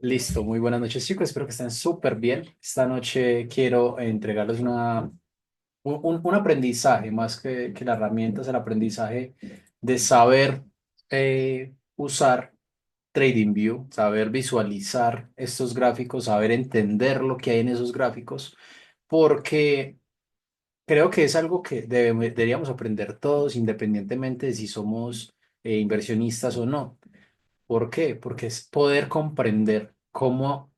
Listo, muy buenas noches chicos, espero que estén súper bien. Esta noche quiero entregarles un aprendizaje, más que la herramienta, es el aprendizaje de saber usar TradingView, saber visualizar estos gráficos, saber entender lo que hay en esos gráficos, porque creo que es algo que deberíamos aprender todos, independientemente de si somos inversionistas o no. ¿Por qué? Porque es poder comprender cómo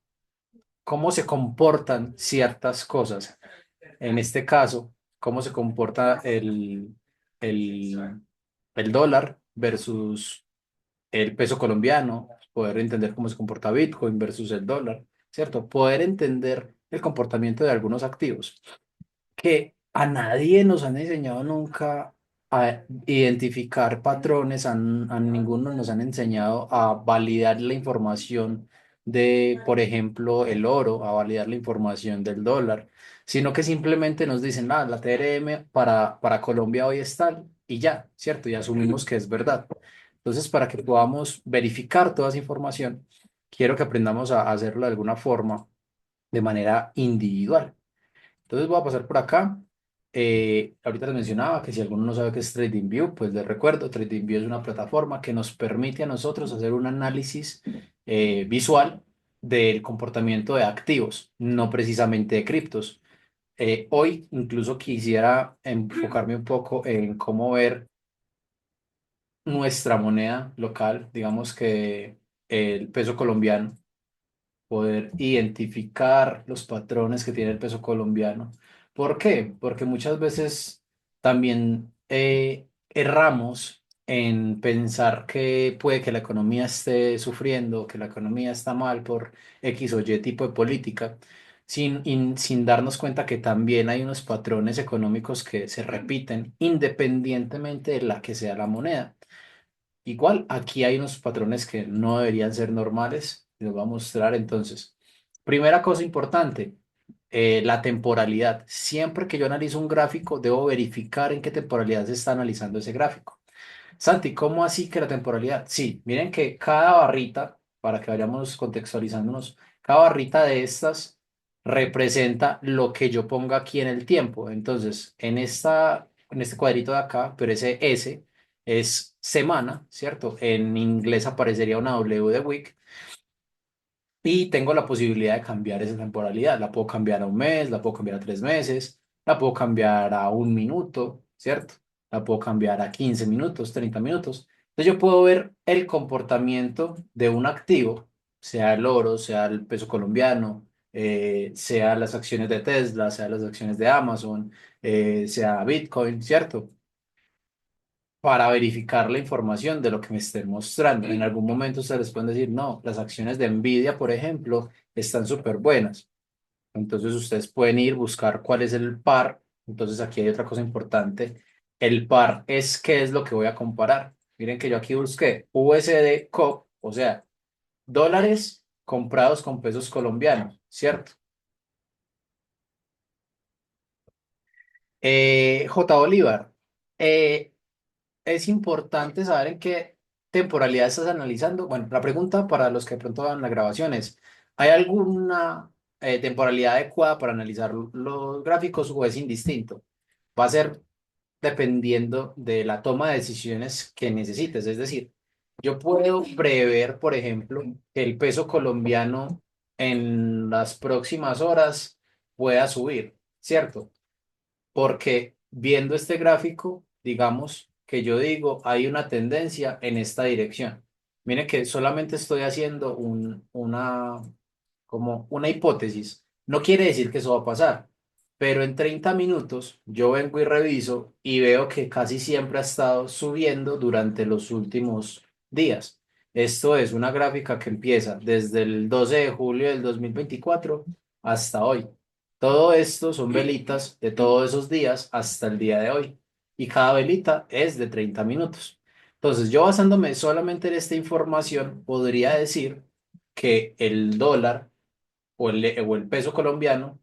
se comportan ciertas cosas. En este caso, cómo se comporta el, el dólar versus el peso colombiano, poder entender cómo se comporta Bitcoin versus el dólar, ¿cierto? Poder entender el comportamiento de algunos activos que a nadie nos han enseñado nunca a identificar patrones, a ninguno nos han enseñado a validar la información de, por ejemplo, el oro, a validar la información del dólar, sino que simplemente nos dicen, la TRM para Colombia hoy es tal y ya, ¿cierto? Y asumimos que es verdad. Entonces, para que podamos verificar toda esa información, quiero que aprendamos a hacerlo de alguna forma, de manera individual. Entonces voy a pasar por acá. Ahorita les mencionaba que si alguno no sabe qué es TradingView, pues les recuerdo, TradingView es una plataforma que nos permite a nosotros hacer un análisis visual del comportamiento de activos, no precisamente de criptos. Hoy incluso quisiera enfocarme un poco en cómo ver nuestra moneda local, digamos que el peso colombiano, poder identificar los patrones que tiene el peso colombiano. ¿Por qué? Porque muchas veces también erramos en pensar que puede que la economía esté sufriendo, que la economía está mal por X o Y tipo de política, sin darnos cuenta que también hay unos patrones económicos que se repiten independientemente de la que sea la moneda. Igual, aquí hay unos patrones que no deberían ser normales. Les voy a mostrar entonces. Primera cosa importante, la temporalidad. Siempre que yo analizo un gráfico, debo verificar en qué temporalidad se está analizando ese gráfico. Santi, ¿cómo así que la temporalidad? Sí, miren que cada barrita, para que vayamos contextualizándonos, cada barrita de estas representa lo que yo ponga aquí en el tiempo. Entonces, en este cuadrito de acá, pero ese S es semana, ¿cierto? En inglés aparecería una W de week y tengo la posibilidad de cambiar esa temporalidad. La puedo cambiar a un mes, la puedo cambiar a 3 meses, la puedo cambiar a un minuto, ¿cierto? La puedo cambiar a 15 minutos, 30 minutos. Entonces yo puedo ver el comportamiento de un activo, sea el oro, sea el peso colombiano, sea las acciones de Tesla, sea las acciones de Amazon, sea Bitcoin, ¿cierto? Para verificar la información de lo que me estén mostrando. En algún momento ustedes les pueden decir, no, las acciones de Nvidia, por ejemplo, están súper buenas. Entonces ustedes pueden ir buscar cuál es el par. Entonces aquí hay otra cosa importante. El par es qué es lo que voy a comparar. Miren que yo aquí busqué USD COP, o sea, dólares comprados con pesos colombianos, ¿cierto? J. Bolívar. eh, es importante saber en qué temporalidad estás analizando. Bueno, la pregunta para los que de pronto van la grabación es, ¿hay alguna temporalidad adecuada para analizar los gráficos o es indistinto? Va a ser dependiendo de la toma de decisiones que necesites. Es decir, yo puedo prever, por ejemplo, que el peso colombiano en las próximas horas pueda subir, ¿cierto? Porque viendo este gráfico, digamos que yo digo, hay una tendencia en esta dirección. Mire que solamente estoy haciendo como una hipótesis. No quiere decir que eso va a pasar, pero en 30 minutos yo vengo y reviso y veo que casi siempre ha estado subiendo durante los últimos días. Esto es una gráfica que empieza desde el 12 de julio del 2024 hasta hoy. Todo esto son velitas de todos esos días hasta el día de hoy. Y cada velita es de 30 minutos. Entonces, yo basándome solamente en esta información, podría decir que el dólar o el peso colombiano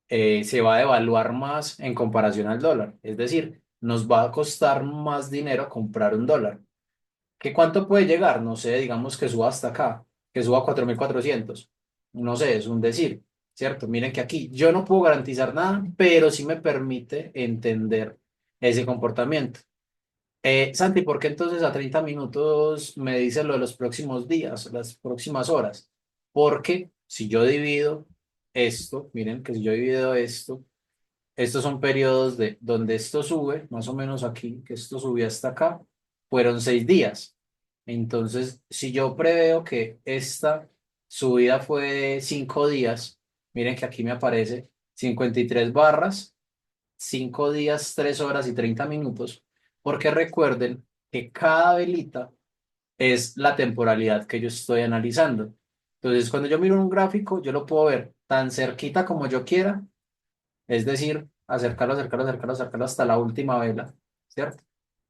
se va a devaluar más en comparación al dólar. Es decir, nos va a costar más dinero comprar un dólar. ¿Qué cuánto puede llegar? No sé, digamos que suba hasta acá. que suba a 4.400. No sé, es un decir, ¿cierto? Miren que aquí yo no puedo garantizar nada, pero sí me permite entender ese comportamiento. Santi, ¿por qué entonces a 30 minutos me dice lo de los próximos días, las próximas horas? Porque si yo divido esto, miren que si yo divido esto, estos son periodos de donde esto sube, más o menos aquí, que esto subió hasta acá, fueron 6 días. Entonces, si yo preveo que esta subida fue de 5 días, miren que aquí me aparece 53 barras, 5 días, 3 horas y 30 minutos, porque recuerden que cada velita es la temporalidad que yo estoy analizando. Entonces, cuando yo miro un gráfico, yo lo puedo ver tan cerquita como yo quiera, es decir, acercarlo, acercarlo, acercarlo, acercarlo hasta la última vela, ¿cierto?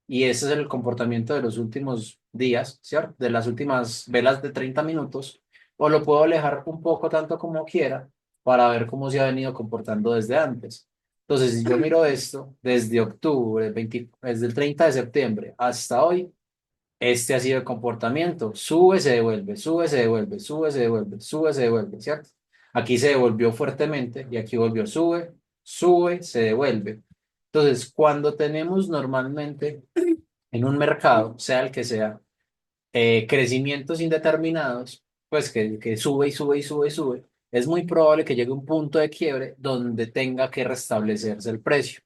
Y ese es el comportamiento de los últimos días, ¿cierto? De las últimas velas de 30 minutos, o lo puedo alejar un poco tanto como quiera para ver cómo se ha venido comportando desde antes. Entonces, si yo miro esto desde octubre, desde el 30 de septiembre hasta hoy, este ha sido el comportamiento. Sube, se devuelve, sube, se devuelve, sube, se devuelve, sube, se devuelve, ¿cierto? Aquí se devolvió fuertemente y aquí volvió, sube, sube, se devuelve. Entonces, cuando tenemos normalmente en un mercado, sea el que sea, crecimientos indeterminados, pues que sube y sube y sube y sube, es muy probable que llegue un punto de quiebre donde tenga que restablecerse el precio.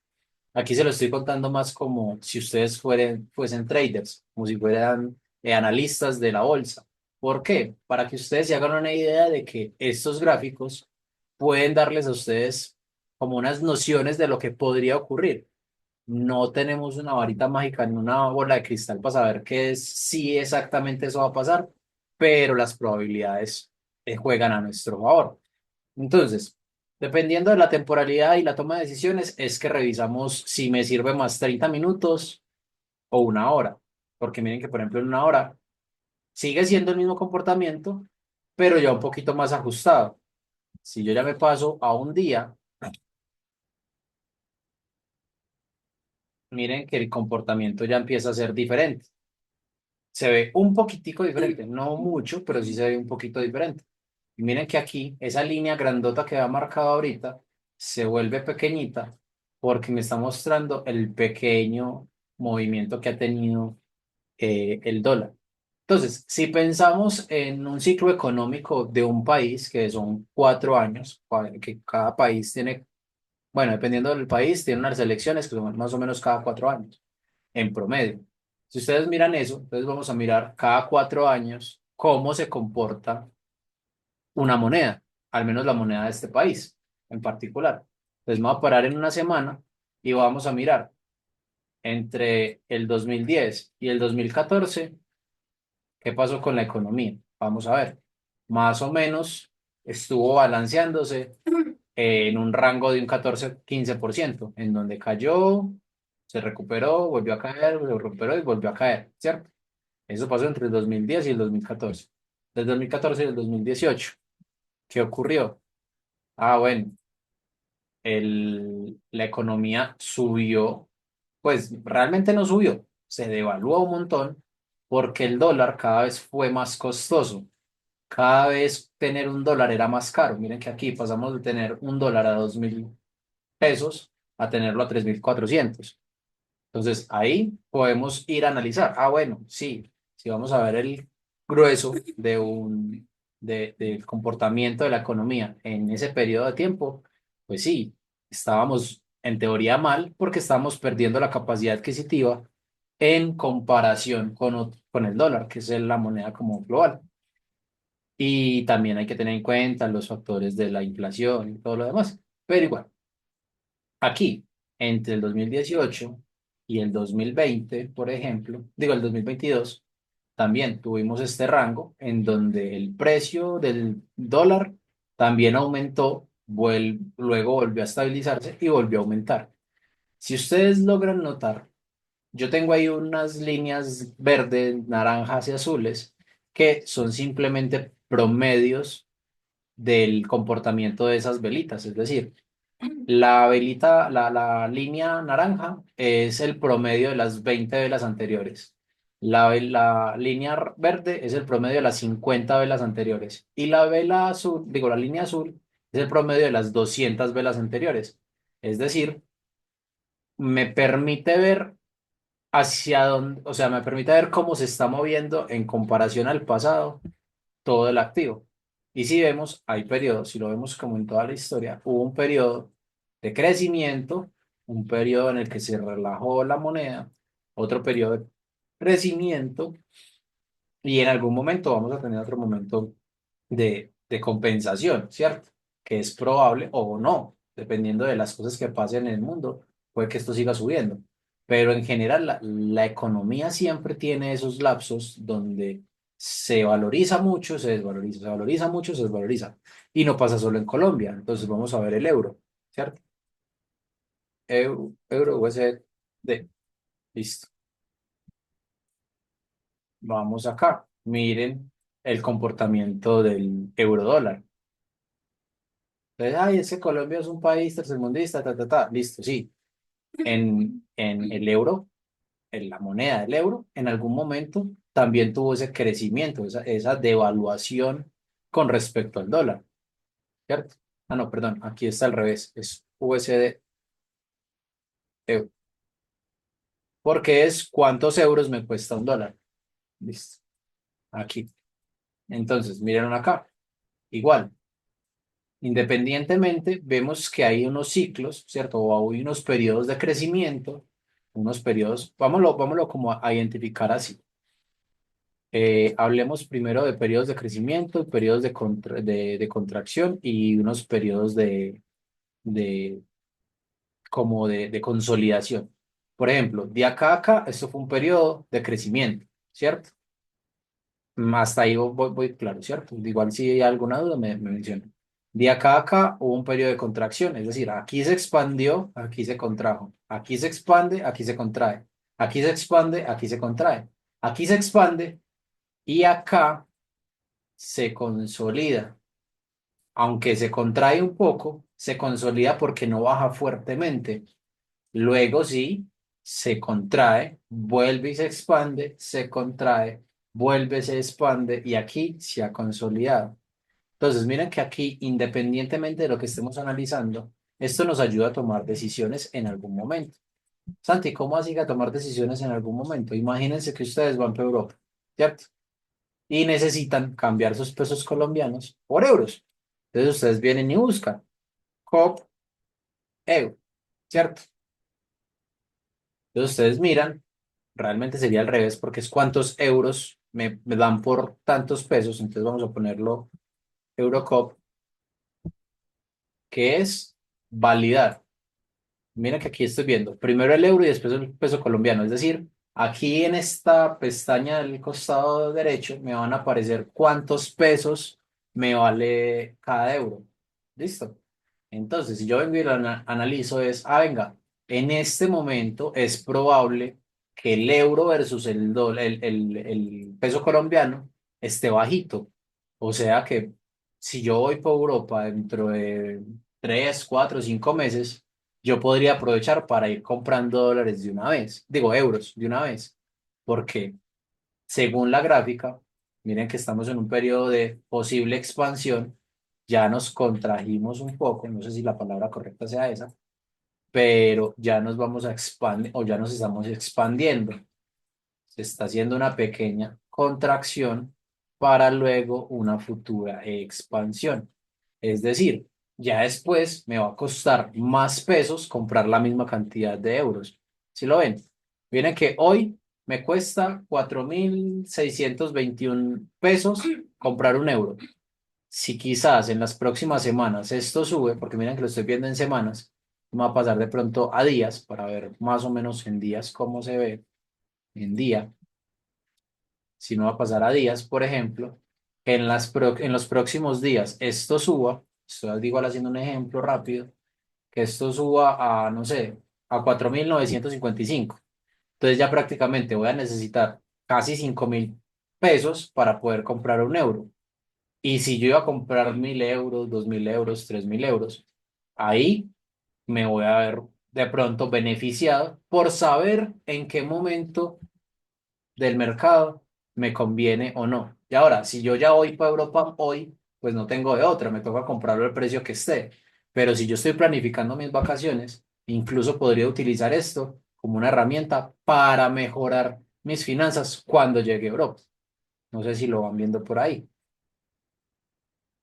Aquí se lo estoy contando más como si ustedes fuesen traders, como si fueran analistas de la bolsa. ¿Por qué? Para que ustedes se hagan una idea de que estos gráficos pueden darles a ustedes como unas nociones de lo que podría ocurrir. No tenemos una varita mágica ni una bola de cristal para saber qué es, si exactamente eso va a pasar, pero las probabilidades juegan a nuestro favor. Entonces, dependiendo de la temporalidad y la toma de decisiones, es que revisamos si me sirve más 30 minutos o una hora. Porque miren que, por ejemplo, en una hora sigue siendo el mismo comportamiento, pero ya un poquito más ajustado. Si yo ya me paso a un día, miren que el comportamiento ya empieza a ser diferente. Se ve un poquitico diferente, no mucho, pero sí se ve un poquito diferente. Y miren que aquí, esa línea grandota que va marcada ahorita, se vuelve pequeñita porque me está mostrando el pequeño movimiento que ha tenido el dólar. Entonces, si pensamos en un ciclo económico de un país, que son 4 años, que cada país tiene, bueno, dependiendo del país, tiene unas elecciones que son más o menos cada 4 años, en promedio. Si ustedes miran eso, entonces vamos a mirar cada 4 años cómo se comporta una moneda, al menos la moneda de este país en particular. Entonces, vamos a parar en una semana y vamos a mirar entre el 2010 y el 2014 qué pasó con la economía. Vamos a ver. Más o menos estuvo balanceándose en un rango de un 14-15%, en donde cayó, se recuperó, volvió a caer, se recuperó y volvió a caer, ¿cierto? Eso pasó entre el 2010 y el 2014. Del 2014 y el 2018, ¿qué ocurrió? Ah, bueno, la economía subió, pues realmente no subió, se devaluó un montón porque el dólar cada vez fue más costoso. Cada vez tener un dólar era más caro. Miren que aquí pasamos de tener un dólar a 2.000 pesos a tenerlo a 3.400. Entonces ahí podemos ir a analizar. Ah, bueno, sí, si vamos a ver el grueso del comportamiento de la economía en ese periodo de tiempo, pues sí, estábamos en teoría mal porque estábamos perdiendo la capacidad adquisitiva en comparación con el dólar, que es la moneda como global. Y también hay que tener en cuenta los factores de la inflación y todo lo demás. Pero igual, aquí, entre el 2018 y el 2020, por ejemplo, digo el 2022, también tuvimos este rango en donde el precio del dólar también aumentó, luego volvió a estabilizarse y volvió a aumentar. Si ustedes logran notar, yo tengo ahí unas líneas verdes, naranjas y azules que son simplemente promedios del comportamiento de esas velitas. Es decir, la velita, la línea naranja es el promedio de las 20 velas anteriores. La línea verde es el promedio de las 50 velas anteriores y la vela azul, digo, la línea azul es el promedio de las 200 velas anteriores. Es decir, me permite ver hacia dónde, o sea, me permite ver cómo se está moviendo en comparación al pasado todo el activo. Y si vemos, hay periodos, si lo vemos como en toda la historia, hubo un periodo de crecimiento, un periodo en el que se relajó la moneda, otro periodo de crecimiento y en algún momento vamos a tener otro momento de compensación, ¿cierto? Que es probable o no, dependiendo de las cosas que pasen en el mundo, puede que esto siga subiendo. Pero en general, la economía siempre tiene esos lapsos donde se valoriza mucho, se desvaloriza, se valoriza mucho, se desvaloriza. Y no pasa solo en Colombia. Entonces vamos a ver el euro, ¿cierto? Euro, USD. Listo. Vamos acá. Miren el comportamiento del euro dólar. Entonces, ay, es que Colombia es un país tercermundista, ta, ta, ta. Listo, sí. En el euro, en la moneda del euro, en algún momento también tuvo ese crecimiento, esa devaluación con respecto al dólar, ¿cierto? Ah, no, perdón, aquí está al revés, es USD euro. Porque es cuántos euros me cuesta un dólar. Listo, aquí. Entonces, miren acá, igual. Independientemente, vemos que hay unos ciclos, ¿cierto? O hay unos periodos de crecimiento, unos periodos, vámonos como a identificar así. Hablemos primero de periodos de crecimiento, periodos de contracción y unos periodos de, como de consolidación. Por ejemplo, de acá a acá, esto fue un periodo de crecimiento, ¿cierto? Hasta ahí voy claro, ¿cierto? Igual si hay alguna duda me mencionan. De acá a acá hubo un periodo de contracción, es decir, aquí se expandió, aquí se contrajo. Aquí se expande, aquí se contrae. Aquí se expande, aquí se contrae. Aquí se expande y acá se consolida. Aunque se contrae un poco, se consolida porque no baja fuertemente. Luego sí, se contrae, vuelve y se expande, se contrae, vuelve, se expande y aquí se ha consolidado. Entonces, miren que aquí, independientemente de lo que estemos analizando, esto nos ayuda a tomar decisiones en algún momento. Santi, ¿cómo así que a tomar decisiones en algún momento? Imagínense que ustedes van para Europa, ¿cierto? Y necesitan cambiar sus pesos colombianos por euros. Entonces, ustedes vienen y buscan COP, euro, ¿cierto? Entonces, ustedes miran, realmente sería al revés porque es cuántos euros me dan por tantos pesos. Entonces, vamos a ponerlo Eurocop, que es validar. Mira que aquí estoy viendo primero el euro y después el peso colombiano. Es decir, aquí en esta pestaña del costado derecho me van a aparecer cuántos pesos me vale cada euro. ¿Listo? Entonces, si yo vengo y lo analizo es, venga, en este momento es probable que el euro versus el peso colombiano esté bajito. O sea que si yo voy por Europa dentro de 3, 4, 5 meses, yo podría aprovechar para ir comprando dólares de una vez, digo euros de una vez, porque según la gráfica, miren que estamos en un periodo de posible expansión, ya nos contrajimos un poco, no sé si la palabra correcta sea esa, pero ya nos vamos a expandir o ya nos estamos expandiendo. Se está haciendo una pequeña contracción para luego una futura expansión. Es decir, ya después me va a costar más pesos comprar la misma cantidad de euros. ¿Sí lo ven? Viene que hoy me cuesta 4.621 pesos comprar un euro. Si quizás en las próximas semanas esto sube, porque miren que lo estoy viendo en semanas, me va a pasar de pronto a días para ver más o menos en días cómo se ve en día, si no va a pasar a días, por ejemplo, que en los próximos días esto suba, estoy igual haciendo un ejemplo rápido, que esto suba a, no sé, a 4.955. Entonces ya prácticamente voy a necesitar casi 5.000 pesos para poder comprar un euro. Y si yo iba a comprar 1.000 euros, 2.000 euros, 3.000 euros, ahí me voy a ver de pronto beneficiado por saber en qué momento del mercado me conviene o no. Y ahora, si yo ya voy para Europa hoy, pues no tengo de otra, me toca comprarlo al precio que esté. Pero si yo estoy planificando mis vacaciones, incluso podría utilizar esto como una herramienta para mejorar mis finanzas cuando llegue a Europa. No sé si lo van viendo por ahí.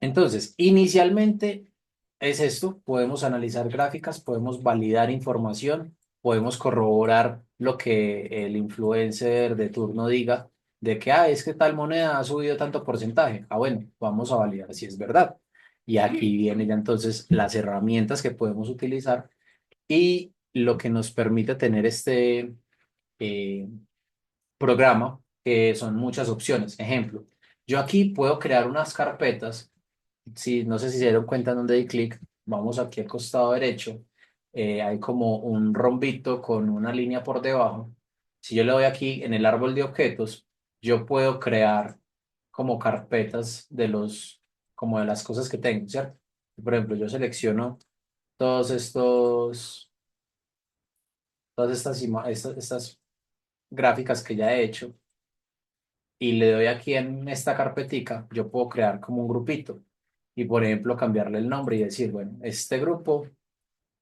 Entonces, inicialmente es esto, podemos analizar gráficas, podemos validar información, podemos corroborar lo que el influencer de turno diga de que, es que tal moneda ha subido tanto porcentaje. Bueno, vamos a validar si es verdad. Y aquí vienen ya entonces las herramientas que podemos utilizar y lo que nos permite tener este eh, programa, que son muchas opciones. Ejemplo, yo aquí puedo crear unas carpetas. Sí, no sé si se dieron cuenta en donde di clic. Vamos aquí al costado derecho. Hay como un rombito con una línea por debajo. Si yo le doy aquí en el árbol de objetos, yo puedo crear como carpetas como de las cosas que tengo, ¿cierto? Por ejemplo, yo selecciono todos estos, todas estas gráficas que ya he hecho y le doy aquí en esta carpetica, yo puedo crear como un grupito y, por ejemplo, cambiarle el nombre y decir, bueno, este grupo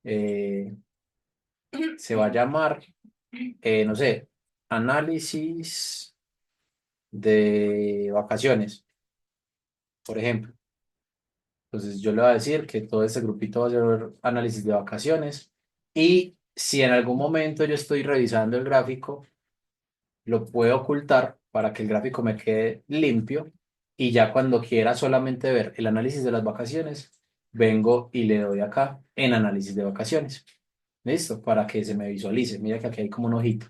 eh, se va a llamar, no sé, análisis de vacaciones, por ejemplo. Entonces yo le voy a decir que todo este grupito va a ser análisis de vacaciones y si en algún momento yo estoy revisando el gráfico, lo puedo ocultar para que el gráfico me quede limpio y ya cuando quiera solamente ver el análisis de las vacaciones, vengo y le doy acá en análisis de vacaciones. ¿Listo? Para que se me visualice. Mira que aquí hay como un ojito.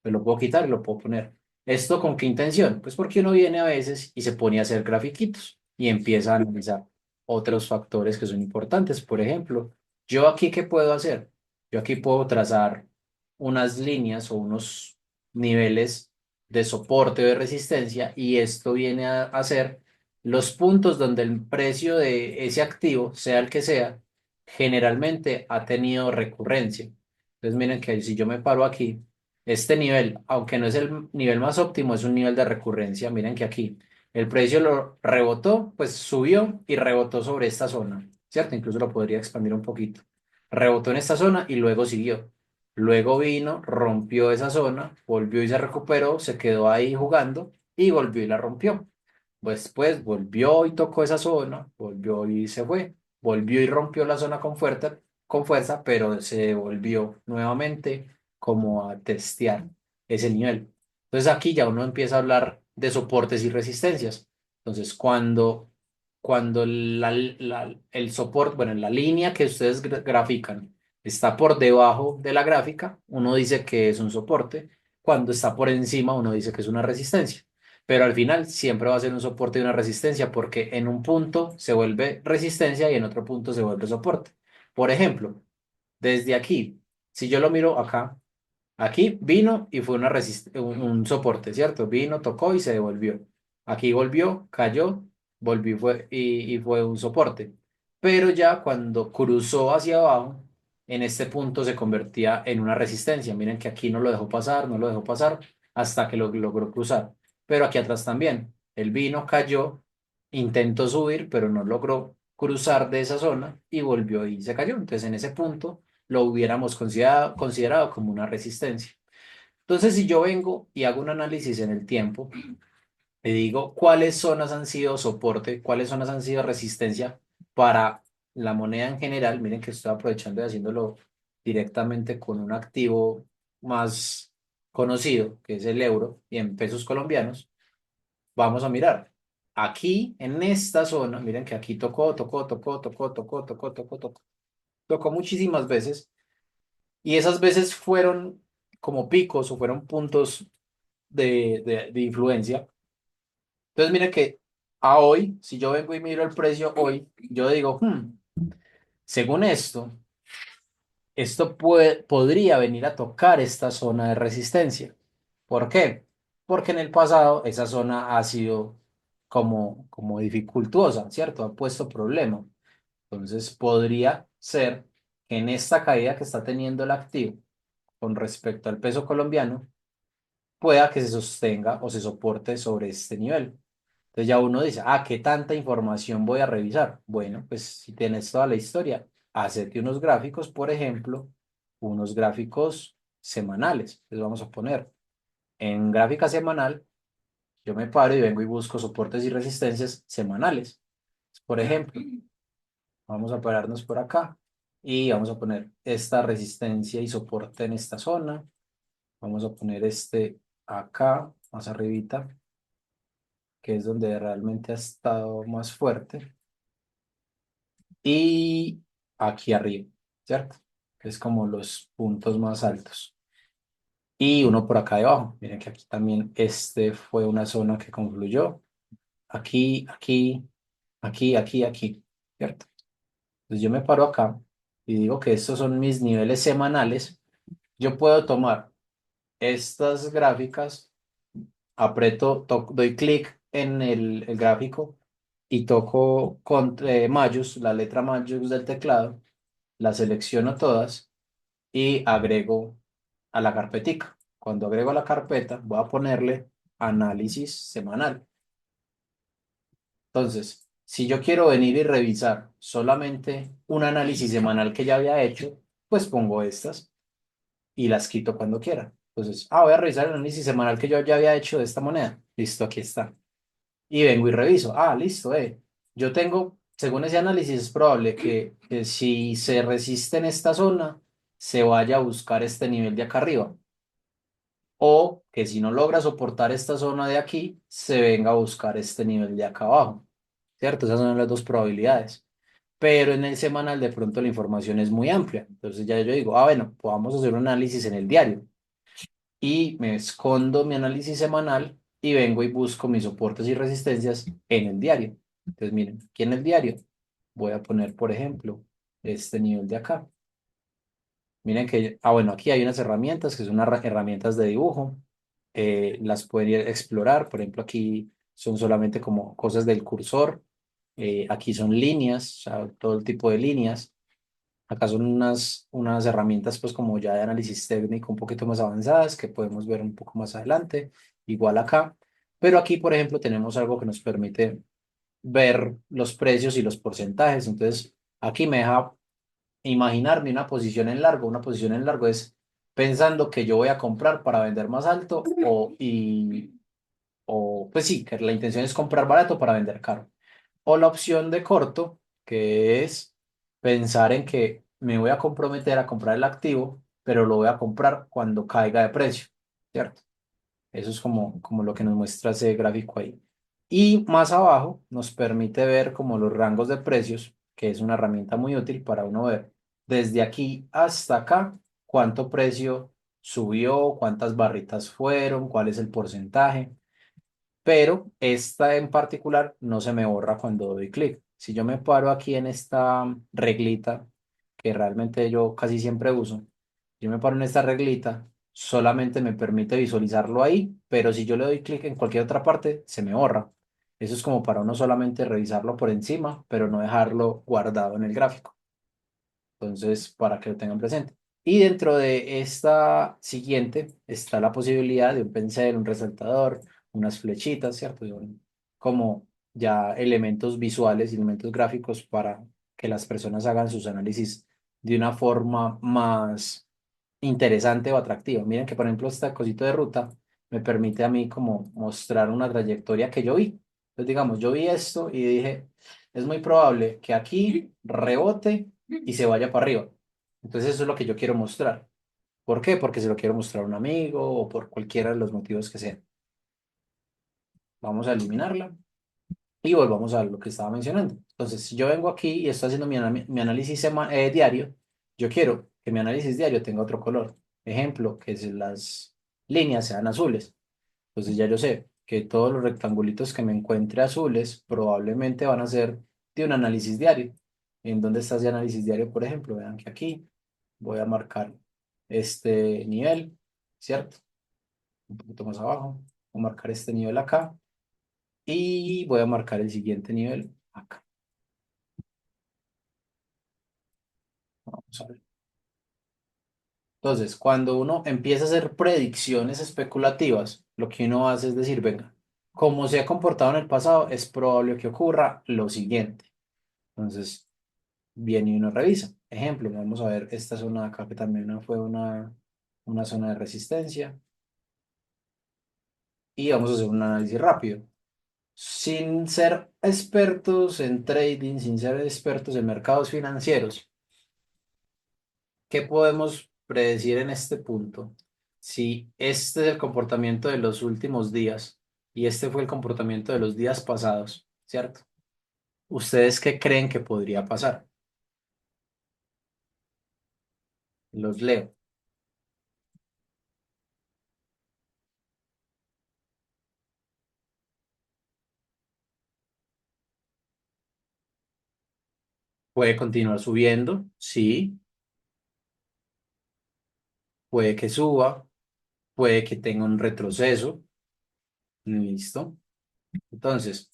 Pues lo puedo quitar y lo puedo poner. ¿Esto con qué intención? Pues porque uno viene a veces y se pone a hacer grafiquitos y empieza a analizar otros factores que son importantes. Por ejemplo, yo aquí, ¿qué puedo hacer? Yo aquí puedo trazar unas líneas o unos niveles de soporte o de resistencia y esto viene a ser los puntos donde el precio de ese activo, sea el que sea, generalmente ha tenido recurrencia. Entonces miren que si yo me paro aquí, este nivel, aunque no es el nivel más óptimo, es un nivel de recurrencia. Miren que aquí el precio lo rebotó, pues subió y rebotó sobre esta zona, ¿cierto? Incluso lo podría expandir un poquito. Rebotó en esta zona y luego siguió. Luego vino, rompió esa zona, volvió y se recuperó, se quedó ahí jugando y volvió y la rompió. Después volvió y tocó esa zona, volvió y se fue. Volvió y rompió la zona con fuerza, pero se volvió nuevamente como a testear ese nivel. Entonces aquí ya uno empieza a hablar de soportes y resistencias. Entonces cuando el soporte, bueno, la línea que ustedes grafican está por debajo de la gráfica, uno dice que es un soporte. Cuando está por encima, uno dice que es una resistencia. Pero al final siempre va a ser un soporte y una resistencia porque en un punto se vuelve resistencia y en otro punto se vuelve soporte. Por ejemplo, desde aquí, si yo lo miro acá, aquí vino y fue un soporte, ¿cierto? Vino, tocó y se devolvió. Aquí volvió, cayó, volvió y fue un soporte. Pero ya cuando cruzó hacia abajo, en este punto se convertía en una resistencia. Miren que aquí no lo dejó pasar, no lo dejó pasar hasta que lo logró cruzar. Pero aquí atrás también. El vino, cayó, intentó subir, pero no logró cruzar de esa zona y volvió y se cayó. Entonces en ese punto lo hubiéramos considerado como una resistencia. Entonces, si yo vengo y hago un análisis en el tiempo, le digo cuáles zonas han sido soporte, cuáles zonas han sido resistencia para la moneda en general. Miren que estoy aprovechando y haciéndolo directamente con un activo más conocido, que es el euro, y en pesos colombianos. Vamos a mirar. Aquí, en esta zona, miren que aquí tocó muchísimas veces y esas veces fueron como picos o fueron puntos de influencia. Entonces, mire que a hoy, si yo vengo y miro el precio hoy, yo digo, según esto podría venir a tocar esta zona de resistencia. ¿Por qué? Porque en el pasado esa zona ha sido como dificultuosa, ¿cierto? Ha puesto problema. Entonces, podría ser que en esta caída que está teniendo el activo con respecto al peso colombiano, pueda que se sostenga o se soporte sobre este nivel. Entonces ya uno dice, ah, ¿qué tanta información voy a revisar? Bueno, pues si tienes toda la historia, hacete unos gráficos, por ejemplo, unos gráficos semanales. Les vamos a poner en gráfica semanal, yo me paro y vengo y busco soportes y resistencias semanales. Por ejemplo, vamos a pararnos por acá y vamos a poner esta resistencia y soporte en esta zona. Vamos a poner este acá, más arribita, que es donde realmente ha estado más fuerte. Y aquí arriba, ¿cierto? Que es como los puntos más altos. Y uno por acá debajo. Miren que aquí también este fue una zona que confluyó. Aquí, aquí, aquí, ¿cierto? Entonces yo me paro acá y digo que estos son mis niveles semanales. Yo puedo tomar estas gráficas, aprieto, doy clic en el gráfico y toco con mayús, la letra mayús del teclado, las selecciono todas y agrego a la carpetica. Cuando agrego a la carpeta, voy a ponerle análisis semanal. Entonces, si yo quiero venir y revisar solamente un análisis semanal que ya había hecho, pues pongo estas y las quito cuando quiera. Entonces, voy a revisar el análisis semanal que yo ya había hecho de esta moneda. Listo, aquí está. Y vengo y reviso. Listo, Yo tengo, según ese análisis, es probable que si se resiste en esta zona, se vaya a buscar este nivel de acá arriba. O que si no logra soportar esta zona de aquí, se venga a buscar este nivel de acá abajo. ¿Cierto? Esas son las dos probabilidades. Pero en el semanal de pronto la información es muy amplia. Entonces ya yo digo, bueno, podamos hacer un análisis en el diario. Y me escondo mi análisis semanal y vengo y busco mis soportes y resistencias en el diario. Entonces miren, aquí en el diario voy a poner, por ejemplo, este nivel de acá. Miren que, bueno, aquí hay unas herramientas que son herramientas de dibujo. Las pueden ir a explorar. Por ejemplo, aquí son solamente como cosas del cursor. Aquí son líneas, o sea, todo el tipo de líneas. Acá son unas herramientas pues como ya de análisis técnico un poquito más avanzadas que podemos ver un poco más adelante, igual acá. Pero aquí, por ejemplo, tenemos algo que nos permite ver los precios y los porcentajes. Entonces, aquí me deja imaginarme una posición en largo. Una posición en largo es pensando que yo voy a comprar para vender más alto o pues sí, que la intención es comprar barato para vender caro. O la opción de corto, que es pensar en que me voy a comprometer a comprar el activo, pero lo voy a comprar cuando caiga de precio, ¿cierto? Eso es como lo que nos muestra ese gráfico ahí. Y más abajo nos permite ver como los rangos de precios, que es una herramienta muy útil para uno ver desde aquí hasta acá cuánto precio subió, cuántas barritas fueron, cuál es el porcentaje, pero esta en particular no se me borra cuando doy clic. Si yo me paro aquí en esta reglita, que realmente yo casi siempre uso, yo me paro en esta reglita, solamente me permite visualizarlo ahí, pero si yo le doy clic en cualquier otra parte, se me borra. Eso es como para uno solamente revisarlo por encima, pero no dejarlo guardado en el gráfico. Entonces, para que lo tengan presente. Y dentro de esta siguiente está la posibilidad de un pincel, un resaltador, unas flechitas, ¿cierto? Como ya elementos visuales, elementos gráficos para que las personas hagan sus análisis de una forma más interesante o atractiva. Miren que, por ejemplo, esta cosito de ruta me permite a mí como mostrar una trayectoria que yo vi. Entonces, digamos, yo vi esto y dije, es muy probable que aquí rebote y se vaya para arriba. Entonces eso es lo que yo quiero mostrar. ¿Por qué? Porque se lo quiero mostrar a un amigo o por cualquiera de los motivos que sean. Vamos a eliminarla y volvamos a lo que estaba mencionando. Entonces, si yo vengo aquí y estoy haciendo mi análisis diario, yo quiero que mi análisis diario tenga otro color. Ejemplo, que las líneas sean azules. Entonces ya yo sé que todos los rectangulitos que me encuentre azules probablemente van a ser de un análisis diario. ¿En dónde está ese análisis diario, por ejemplo? Vean que aquí voy a marcar este nivel, ¿cierto? Un poquito más abajo. Voy a marcar este nivel acá y voy a marcar el siguiente nivel acá. Vamos a ver. Entonces, cuando uno empieza a hacer predicciones especulativas, lo que uno hace es decir, venga, como se ha comportado en el pasado, es probable que ocurra lo siguiente. Entonces, viene y uno revisa. Ejemplo, vamos a ver esta zona de acá que también no fue una zona de resistencia y vamos a hacer un análisis rápido. Sin ser expertos en trading, sin ser expertos en mercados financieros, ¿qué podemos predecir en este punto? Si este es el comportamiento de los últimos días y este fue el comportamiento de los días pasados, ¿cierto? ¿Ustedes qué creen que podría pasar? Los leo. Puede continuar subiendo, sí, puede que suba, puede que tenga un retroceso, listo. Entonces,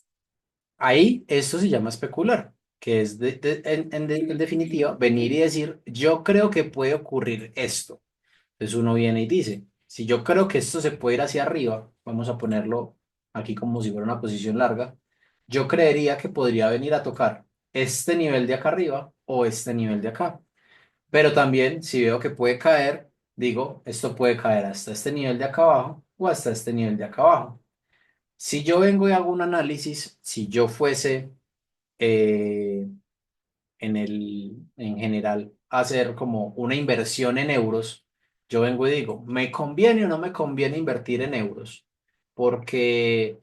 ahí esto se llama especular, que es en definitiva venir y decir, yo creo que puede ocurrir esto. Entonces uno viene y dice, si yo creo que esto se puede ir hacia arriba, vamos a ponerlo aquí como si fuera una posición larga, yo creería que podría venir a tocar este nivel de acá arriba o este nivel de acá. Pero también si veo que puede caer, digo, esto puede caer hasta este nivel de acá abajo o hasta este nivel de acá abajo. Si yo vengo y hago un análisis, si yo fuese eh, en general hacer como una inversión en euros, yo vengo y digo, ¿me conviene o no me conviene invertir en euros? Porque,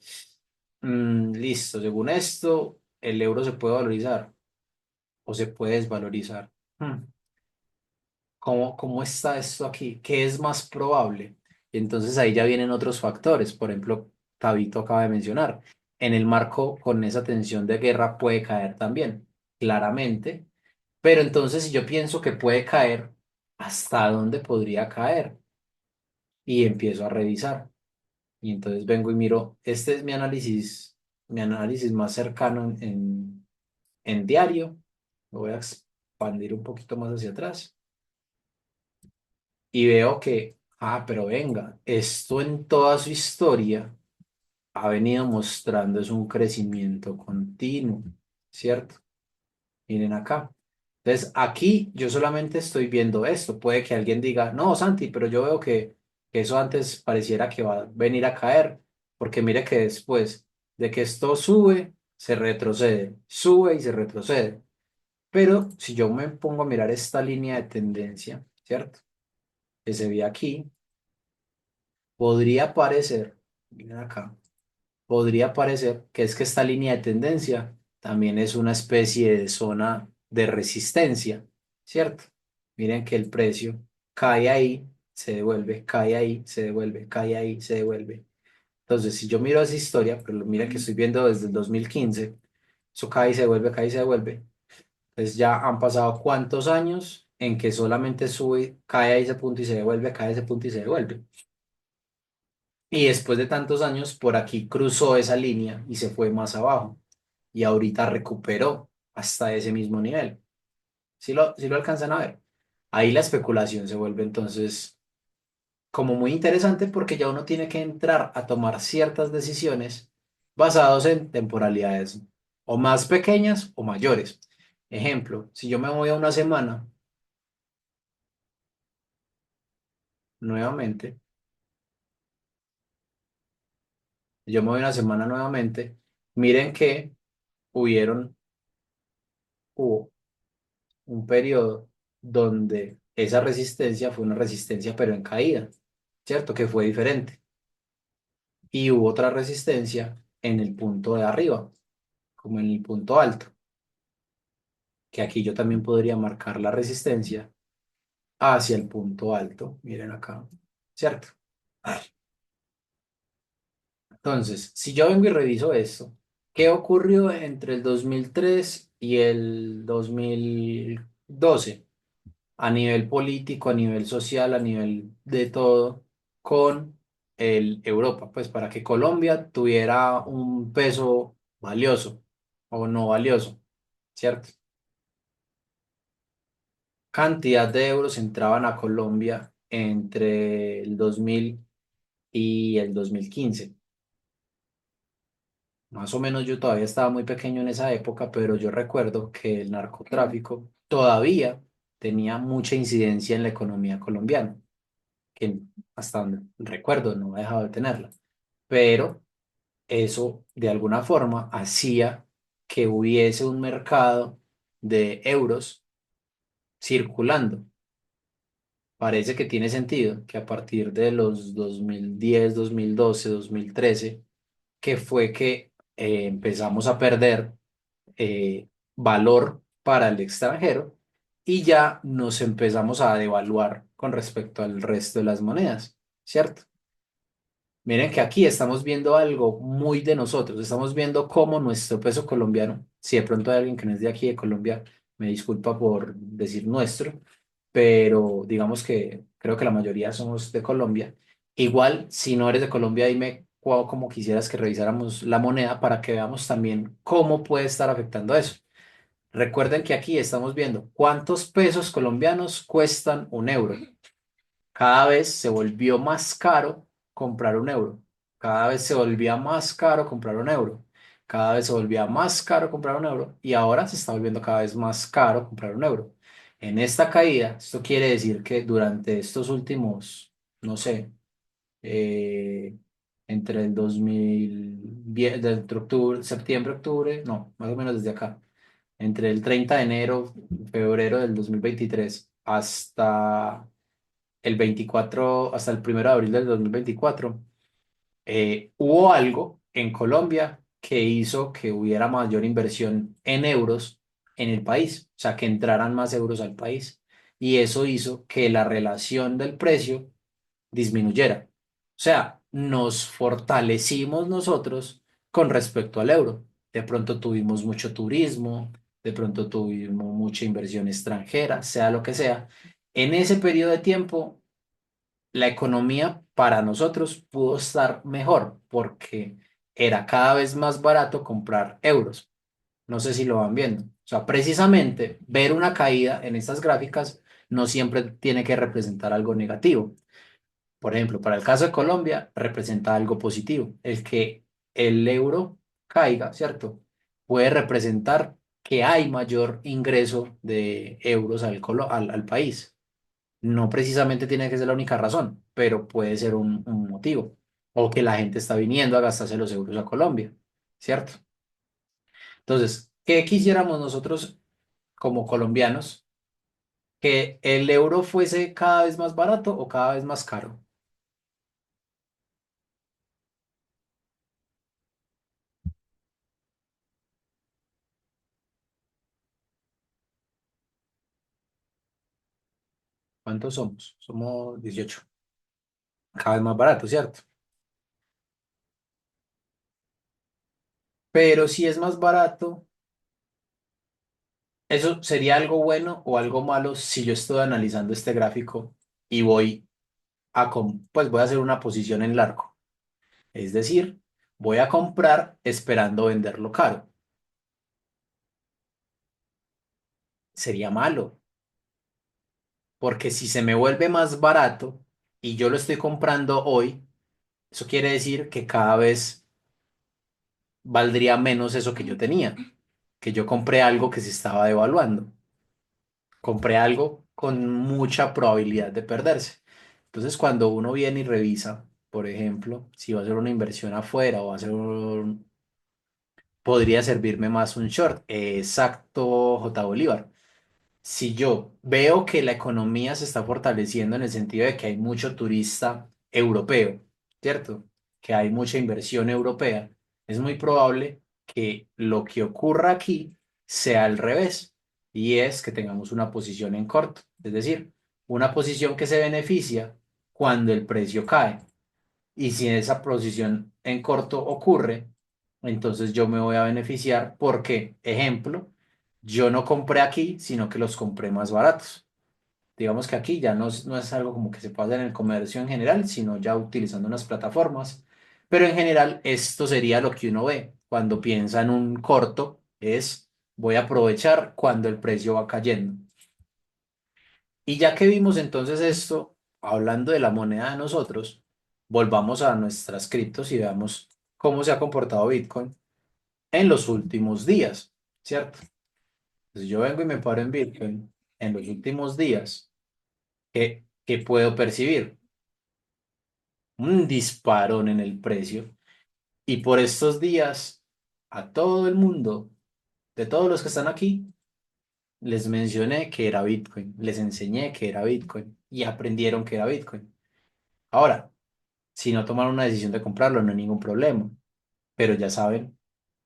listo, según esto, el euro se puede valorizar o se puede desvalorizar. Hmm, ¿cómo está esto aquí? ¿Qué es más probable? Entonces ahí ya vienen otros factores. Por ejemplo, Tabito acaba de mencionar, en el marco con esa tensión de guerra puede caer también, claramente. Pero entonces, si yo pienso que puede caer, ¿hasta dónde podría caer? Y empiezo a revisar. Y entonces vengo y miro, este es mi análisis más cercano en diario. Lo voy a expandir un poquito más hacia atrás. Y veo que, pero venga, esto en toda su historia ha venido mostrando es un crecimiento continuo, ¿cierto? Miren acá. Entonces, aquí yo solamente estoy viendo esto. Puede que alguien diga, no, Santi, pero yo veo que eso antes pareciera que va a venir a caer, porque mire que después de que esto sube, se retrocede, sube y se retrocede. Pero si yo me pongo a mirar esta línea de tendencia, ¿cierto? Que se ve aquí, podría parecer, miren acá, podría parecer que es que esta línea de tendencia también es una especie de zona de resistencia, ¿cierto? Miren que el precio cae ahí, se devuelve, cae ahí, se devuelve, cae ahí, se devuelve. Entonces, si yo miro esa historia, pero miren que estoy viendo desde el 2015, eso cae y se devuelve, cae y se devuelve. Entonces ya han pasado cuántos años en que solamente sube, cae a ese punto y se devuelve, cae a ese punto y se devuelve. Y después de tantos años, por aquí cruzó esa línea y se fue más abajo. Y ahorita recuperó hasta ese mismo nivel. Si lo alcanzan a ver. Ahí la especulación se vuelve entonces como muy interesante porque ya uno tiene que entrar a tomar ciertas decisiones basados en temporalidades o más pequeñas o mayores. Ejemplo, si yo me voy a una semana nuevamente, yo me voy a una semana nuevamente, miren que hubieron, hubo un periodo donde esa resistencia fue una resistencia pero en caída, ¿cierto? Que fue diferente. Y hubo otra resistencia en el punto de arriba, como en el punto alto, que aquí yo también podría marcar la resistencia hacia el punto alto, miren acá, ¿cierto? Entonces, si yo vengo y reviso esto, ¿qué ocurrió entre el 2003 y el 2012? A nivel político, a nivel social, a nivel de todo, con el Europa, pues para que Colombia tuviera un peso valioso o no valioso, ¿cierto? Cantidad de euros entraban a Colombia entre el 2000 y el 2015. Más o menos yo todavía estaba muy pequeño en esa época, pero yo recuerdo que el narcotráfico todavía tenía mucha incidencia en la economía colombiana, que hasta donde recuerdo no ha dejado de tenerla. Pero eso de alguna forma hacía que hubiese un mercado de euros circulando. Parece que tiene sentido que a partir de los 2010, 2012, 2013, que fue que empezamos a perder valor para el extranjero y ya nos empezamos a devaluar con respecto al resto de las monedas, ¿cierto? Miren que aquí estamos viendo algo muy de nosotros, estamos viendo cómo nuestro peso colombiano, si de pronto hay alguien que no es de aquí de Colombia, me disculpa por decir nuestro, pero digamos que creo que la mayoría somos de Colombia. Igual, si no eres de Colombia, dime cómo quisieras que revisáramos la moneda para que veamos también cómo puede estar afectando eso. Recuerden que aquí estamos viendo cuántos pesos colombianos cuestan un euro. Cada vez se volvió más caro comprar un euro. Cada vez se volvía más caro comprar un euro. Cada vez se volvía más caro comprar un euro. Y ahora se está volviendo cada vez más caro comprar un euro. En esta caída, esto quiere decir que durante estos últimos, no sé, eh, entre el 2000, entre octubre, septiembre, octubre, no, más o menos desde acá, entre el 30 de enero, febrero del 2023 hasta el 24, hasta el 1 de abril del 2024, hubo algo en Colombia que hizo que hubiera mayor inversión en euros en el país, o sea, que entraran más euros al país. Y eso hizo que la relación del precio disminuyera. O sea, nos fortalecimos nosotros con respecto al euro. De pronto tuvimos mucho turismo, de pronto tuvimos mucha inversión extranjera, sea lo que sea. En ese periodo de tiempo la economía para nosotros pudo estar mejor porque era cada vez más barato comprar euros. No sé si lo van viendo. O sea, precisamente ver una caída en estas gráficas no siempre tiene que representar algo negativo. Por ejemplo, para el caso de Colombia, representa algo positivo. El que el euro caiga, ¿cierto? Puede representar que hay mayor ingreso de euros al país. No precisamente tiene que ser la única razón, pero puede ser un motivo. O que la gente está viniendo a gastarse los euros a Colombia, ¿cierto? Entonces, ¿qué quisiéramos nosotros como colombianos? ¿Que el euro fuese cada vez más barato o cada vez más caro? ¿Cuántos somos? Somos 18. Cada vez más barato, ¿cierto? Pero si es más barato, ¿eso sería algo bueno o algo malo si yo estoy analizando este gráfico y voy pues voy a hacer una posición en largo? Es decir, voy a comprar esperando venderlo caro. Sería malo, porque si se me vuelve más barato y yo lo estoy comprando hoy, eso quiere decir que cada vez valdría menos eso que yo tenía, que yo compré algo que se estaba devaluando, compré algo con mucha probabilidad de perderse. Entonces, cuando uno viene y revisa, por ejemplo, si va a hacer una inversión afuera o va a hacer podría servirme más un short. Exacto, J. Bolívar. Si yo veo que la economía se está fortaleciendo en el sentido de que hay mucho turista europeo, ¿cierto? Que hay mucha inversión europea, es muy probable que lo que ocurra aquí sea al revés, y es que tengamos una posición en corto, es decir, una posición que se beneficia cuando el precio cae. Y si esa posición en corto ocurre, entonces yo me voy a beneficiar porque, ejemplo, yo no compré aquí, sino que los compré más baratos. Digamos que aquí ya no es algo como que se pasa en el comercio en general, sino ya utilizando unas plataformas. Pero en general esto sería lo que uno ve cuando piensa en un corto, es voy a aprovechar cuando el precio va cayendo. Y ya que vimos entonces esto hablando de la moneda de nosotros, volvamos a nuestras criptos y veamos cómo se ha comportado Bitcoin en los últimos días, ¿cierto? Entonces yo vengo y me paro en Bitcoin en los últimos días, ¿qué puedo percibir? Un disparón en el precio. Y por estos días, a todo el mundo, de todos los que están aquí, les mencioné que era Bitcoin, les enseñé que era Bitcoin y aprendieron que era Bitcoin. Ahora, si no tomaron una decisión de comprarlo, no hay ningún problema, pero ya saben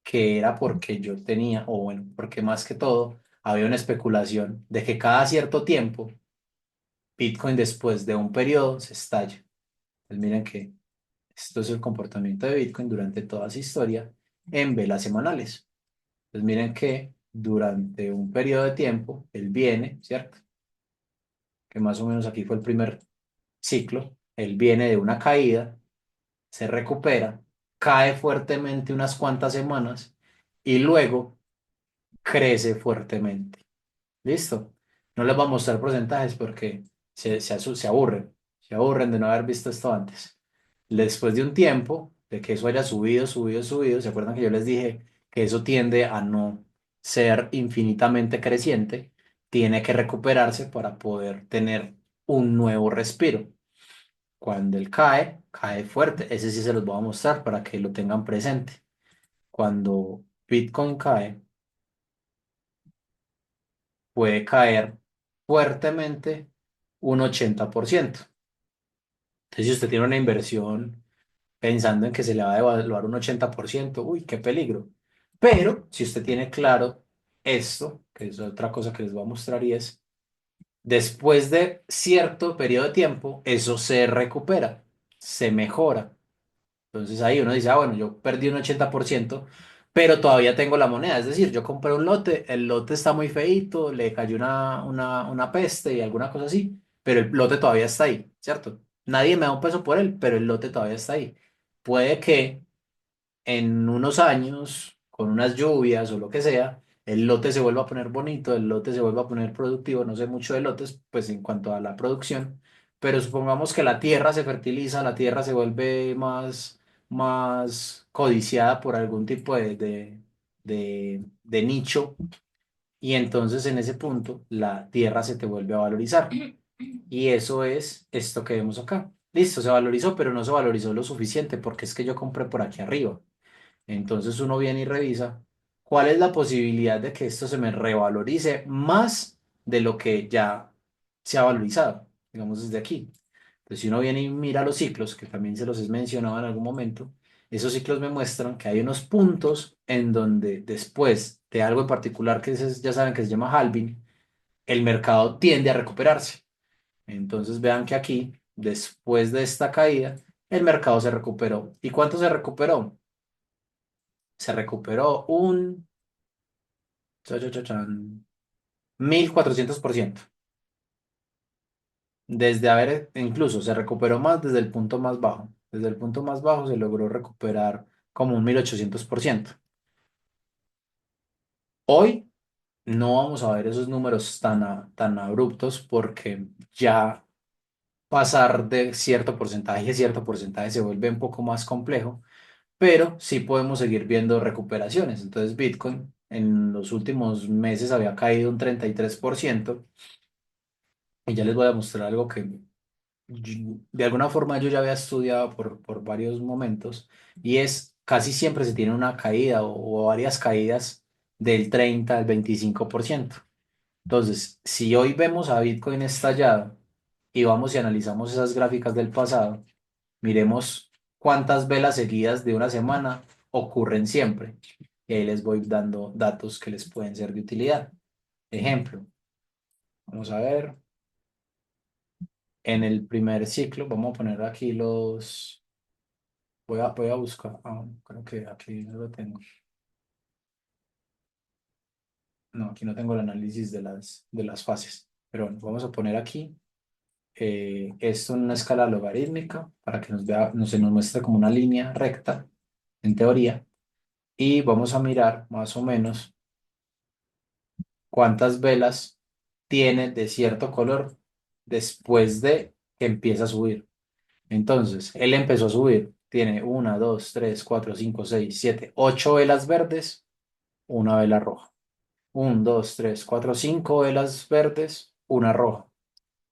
que era porque yo tenía, o bueno, porque más que todo, había una especulación de que cada cierto tiempo Bitcoin después de un periodo se estalla. Pues miren que esto es el comportamiento de Bitcoin durante toda su historia en velas semanales. Pues miren que durante un periodo de tiempo él viene, ¿cierto? Que más o menos aquí fue el primer ciclo, él viene de una caída, se recupera, cae fuertemente unas cuantas semanas y luego crece fuertemente. ¿Listo? No les voy a mostrar porcentajes porque se aburren de no haber visto esto antes. Después de un tiempo, de que eso haya subido, subido, subido, ¿se acuerdan que yo les dije que eso tiende a no ser infinitamente creciente? Tiene que recuperarse para poder tener un nuevo respiro. Cuando él cae, cae fuerte. Ese sí se los voy a mostrar para que lo tengan presente. Cuando Bitcoin cae, puede caer fuertemente un 80%. Entonces, si usted tiene una inversión pensando en que se le va a devaluar un 80%, uy, qué peligro. Pero si usted tiene claro esto, que es otra cosa que les voy a mostrar, y es, después de cierto periodo de tiempo, eso se recupera, se mejora. Entonces ahí uno dice, ah, bueno, yo perdí un 80%, pero todavía tengo la moneda. Es decir, yo compré un lote, el lote está muy feíto, le cayó una peste y alguna cosa así, pero el lote todavía está ahí, ¿cierto? Nadie me da un peso por él, pero el lote todavía está ahí. Puede que en unos años, con unas lluvias o lo que sea, el lote se vuelva a poner bonito, el lote se vuelva a poner productivo, no sé mucho de lotes, pues en cuanto a la producción, pero supongamos que la tierra se fertiliza, la tierra se vuelve más codiciada por algún tipo de nicho, y entonces en ese punto la tierra se te vuelve a valorizar. Y eso es esto que vemos acá. Listo, se valorizó, pero no se valorizó lo suficiente porque es que yo compré por aquí arriba. Entonces uno viene y revisa cuál es la posibilidad de que esto se me revalorice más de lo que ya se ha valorizado, digamos desde aquí. Entonces si uno viene y mira los ciclos, que también se los he mencionado en algún momento, esos ciclos me muestran que hay unos puntos en donde después de algo en particular ya saben que se llama halving, el mercado tiende a recuperarse. Entonces vean que aquí, después de esta caída, el mercado se recuperó. ¿Y cuánto se recuperó? Se recuperó un chan, 1400%. Desde haber, incluso se recuperó más desde el punto más bajo. Desde el punto más bajo se logró recuperar como un 1800%. Hoy no vamos a ver esos números tan abruptos porque ya pasar de cierto porcentaje a cierto porcentaje se vuelve un poco más complejo, pero sí podemos seguir viendo recuperaciones. Entonces Bitcoin en los últimos meses había caído un 33%. Y ya les voy a mostrar algo que de alguna forma yo ya había estudiado por varios momentos, y es casi siempre se tiene una caída o varias caídas del 30 al 25%. Entonces, si hoy vemos a Bitcoin estallado y vamos y analizamos esas gráficas del pasado, miremos cuántas velas seguidas de una semana ocurren siempre. Y ahí les voy dando datos que les pueden ser de utilidad. Ejemplo, vamos a ver. En el primer ciclo, vamos a poner aquí voy a buscar, creo que aquí no lo tengo. No, aquí no tengo el análisis de las fases. Pero bueno, vamos a poner aquí esto en una escala logarítmica para que se nos muestre como una línea recta, en teoría. Y vamos a mirar más o menos cuántas velas tiene de cierto color después de que empieza a subir. Entonces, él empezó a subir. Tiene una, dos, tres, cuatro, cinco, seis, siete, ocho velas verdes, una vela roja. Un, dos, tres, cuatro, cinco velas verdes, una roja.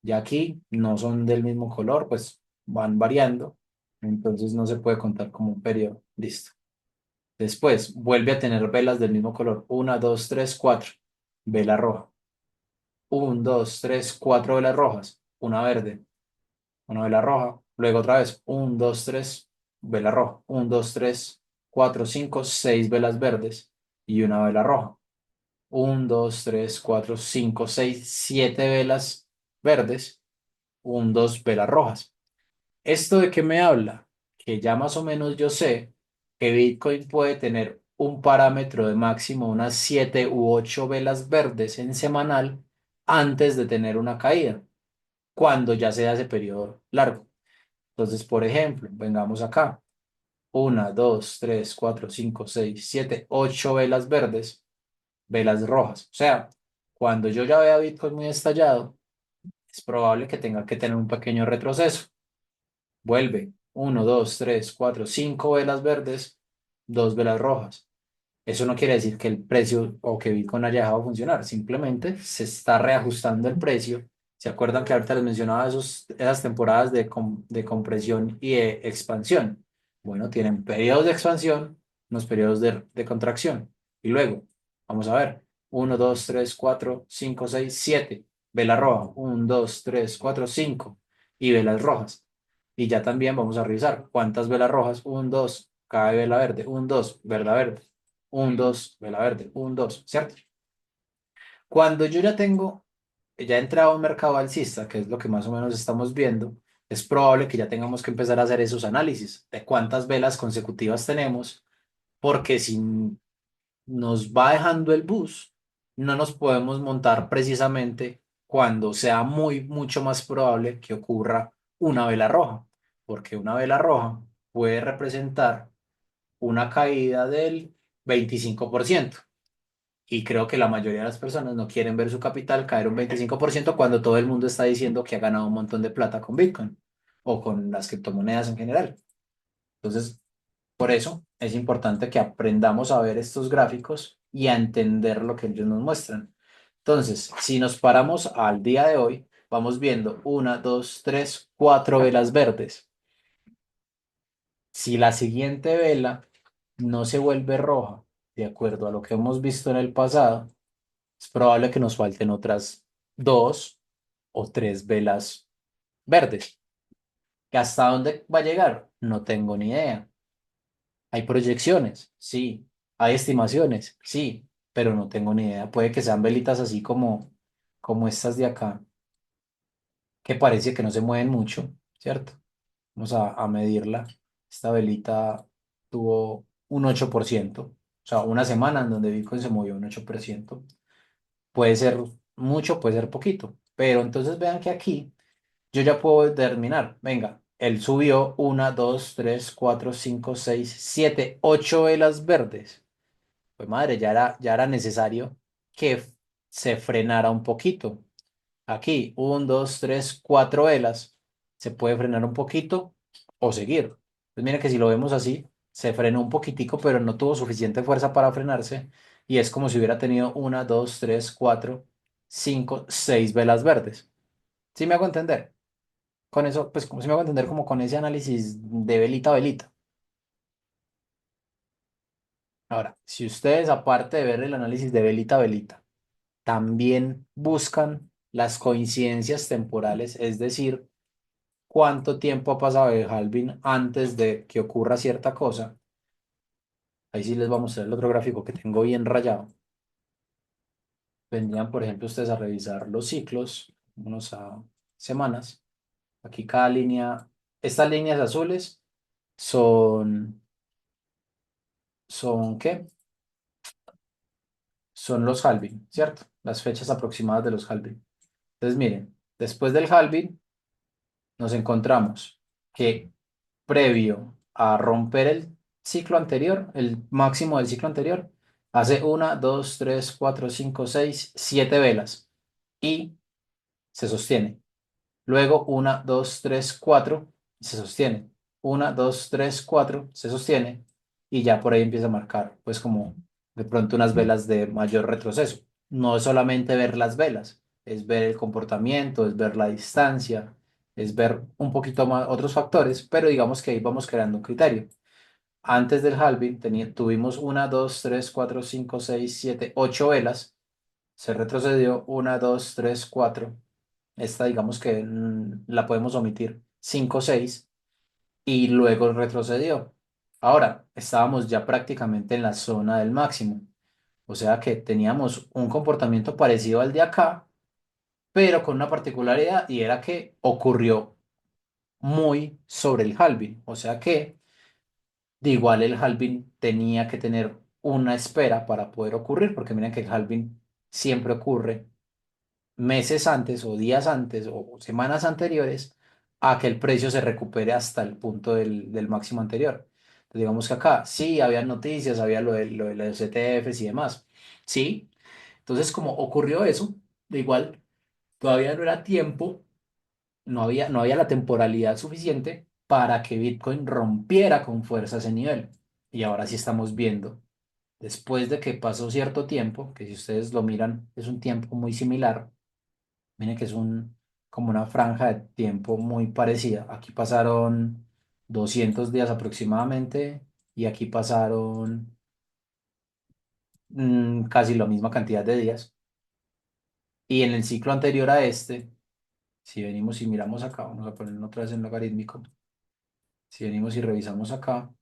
Y aquí no son del mismo color, pues van variando. Entonces no se puede contar como un periodo. Listo. Después vuelve a tener velas del mismo color. Una, dos, tres, cuatro. Vela roja. Un, dos, tres, cuatro velas rojas. Una verde. Una vela roja. Luego otra vez. Un, dos, tres. Vela roja. Un, dos, tres, cuatro, cinco, seis velas verdes y una vela roja. Un, dos, tres, cuatro, cinco, seis, siete velas verdes. Un, dos velas rojas. ¿Esto de qué me habla? Que ya más o menos yo sé que Bitcoin puede tener un parámetro de máximo unas 7 u 8 velas verdes en semanal antes de tener una caída, cuando ya sea ese periodo largo. Entonces, por ejemplo, vengamos acá. Una, dos, tres, cuatro, cinco, seis, siete, ocho velas verdes, velas rojas. O sea, cuando yo ya vea Bitcoin muy estallado, es probable que tenga que tener un pequeño retroceso. Vuelve. Uno, dos, tres, cuatro, cinco velas verdes, dos velas rojas. Eso no quiere decir que el precio o que Bitcoin haya dejado de funcionar. Simplemente se está reajustando el precio. ¿Se acuerdan que ahorita les mencionaba esas temporadas de compresión y de expansión? Bueno, tienen periodos de expansión, unos periodos de contracción. Y luego, vamos a ver. Uno, dos, tres, cuatro, cinco, seis, siete. Vela roja. Uno, dos, tres, cuatro, cinco. Y velas rojas. Y ya también vamos a revisar cuántas velas rojas. Un, dos, cada vela verde. Un, dos, vela verde. Un, dos, vela verde. Un, dos, ¿cierto? Cuando yo ya he entrado a un mercado alcista, que es lo que más o menos estamos viendo, es probable que ya tengamos que empezar a hacer esos análisis de cuántas velas consecutivas tenemos, porque si nos va dejando el bus, no nos podemos montar precisamente cuando sea mucho más probable que ocurra una vela roja, porque una vela roja puede representar una caída del 25%. Y creo que la mayoría de las personas no quieren ver su capital caer un 25% cuando todo el mundo está diciendo que ha ganado un montón de plata con Bitcoin o con las criptomonedas en general. Entonces, por eso es importante que aprendamos a ver estos gráficos y a entender lo que ellos nos muestran. Entonces, si nos paramos al día de hoy, vamos viendo una, dos, tres, cuatro velas verdes. Si la siguiente vela no se vuelve roja, de acuerdo a lo que hemos visto en el pasado, es probable que nos falten otras dos o tres velas verdes. ¿Que hasta dónde va a llegar? No tengo ni idea. ¿Hay proyecciones? Sí. ¿Hay estimaciones? Sí, pero no tengo ni idea. Puede que sean velitas así como estas de acá, que parece que no se mueven mucho, ¿cierto? Vamos a medirla. Esta velita tuvo un 8%, o sea, una semana en donde Bitcoin se movió un 8%. Puede ser mucho, puede ser poquito, pero entonces vean que aquí yo ya puedo determinar, venga, él subió una, dos, tres, cuatro, cinco, seis, siete, ocho velas verdes. Pues madre, ya era necesario que se frenara un poquito. Aquí, un, dos, tres, cuatro velas. Se puede frenar un poquito o seguir. Pues mira que si lo vemos así, se frenó un poquitico, pero no tuvo suficiente fuerza para frenarse. Y es como si hubiera tenido una, dos, tres, cuatro, cinco, seis velas verdes. ¿Sí me hago entender? Con eso, pues como si me hago entender como con ese análisis de velita a velita. Ahora, si ustedes, aparte de ver el análisis de velita a velita, también buscan las coincidencias temporales, es decir, cuánto tiempo ha pasado de halving antes de que ocurra cierta cosa. Ahí sí les voy a mostrar el otro gráfico que tengo bien rayado. Vendrían, por ejemplo, ustedes a revisar los ciclos, unos a semanas. Aquí cada línea, estas líneas azules son, ¿son qué? Son los halving, ¿cierto? Las fechas aproximadas de los halving. Entonces, miren, después del halving nos encontramos que previo a romper el ciclo anterior, el máximo del ciclo anterior, hace una, dos, tres, cuatro, cinco, seis, siete velas y se sostiene. Luego 1, 2, 3, 4, se sostiene. 1, 2, 3, 4, se sostiene. Y ya por ahí empieza a marcar, pues como de pronto unas velas de mayor retroceso. No es solamente ver las velas, es ver el comportamiento, es ver la distancia, es ver un poquito más otros factores, pero digamos que ahí vamos creando un criterio. Antes del halving tuvimos 1, 2, 3, 4, 5, 6, 7, 8 velas. Se retrocedió 1, 2, 3, 4. Esta digamos que la podemos omitir. 5, 6 y luego retrocedió. Ahora, estábamos ya prácticamente en la zona del máximo. O sea que teníamos un comportamiento parecido al de acá, pero con una particularidad y era que ocurrió muy sobre el halving. O sea que de igual el halving tenía que tener una espera para poder ocurrir, porque miren que el halving siempre ocurre meses antes o días antes o semanas anteriores a que el precio se recupere hasta el punto del máximo anterior. Entonces, digamos que acá sí había noticias, había lo de los ETFs y demás. Sí, entonces como ocurrió eso, de igual todavía no era tiempo, no había la temporalidad suficiente para que Bitcoin rompiera con fuerza ese nivel. Y ahora sí estamos viendo, después de que pasó cierto tiempo, que si ustedes lo miran es un tiempo muy similar. Miren que es como una franja de tiempo muy parecida. Aquí pasaron 200 días aproximadamente y aquí pasaron casi la misma cantidad de días. Y en el ciclo anterior a este, si venimos y miramos acá, vamos a ponerlo otra vez en logarítmico. Si venimos y revisamos acá,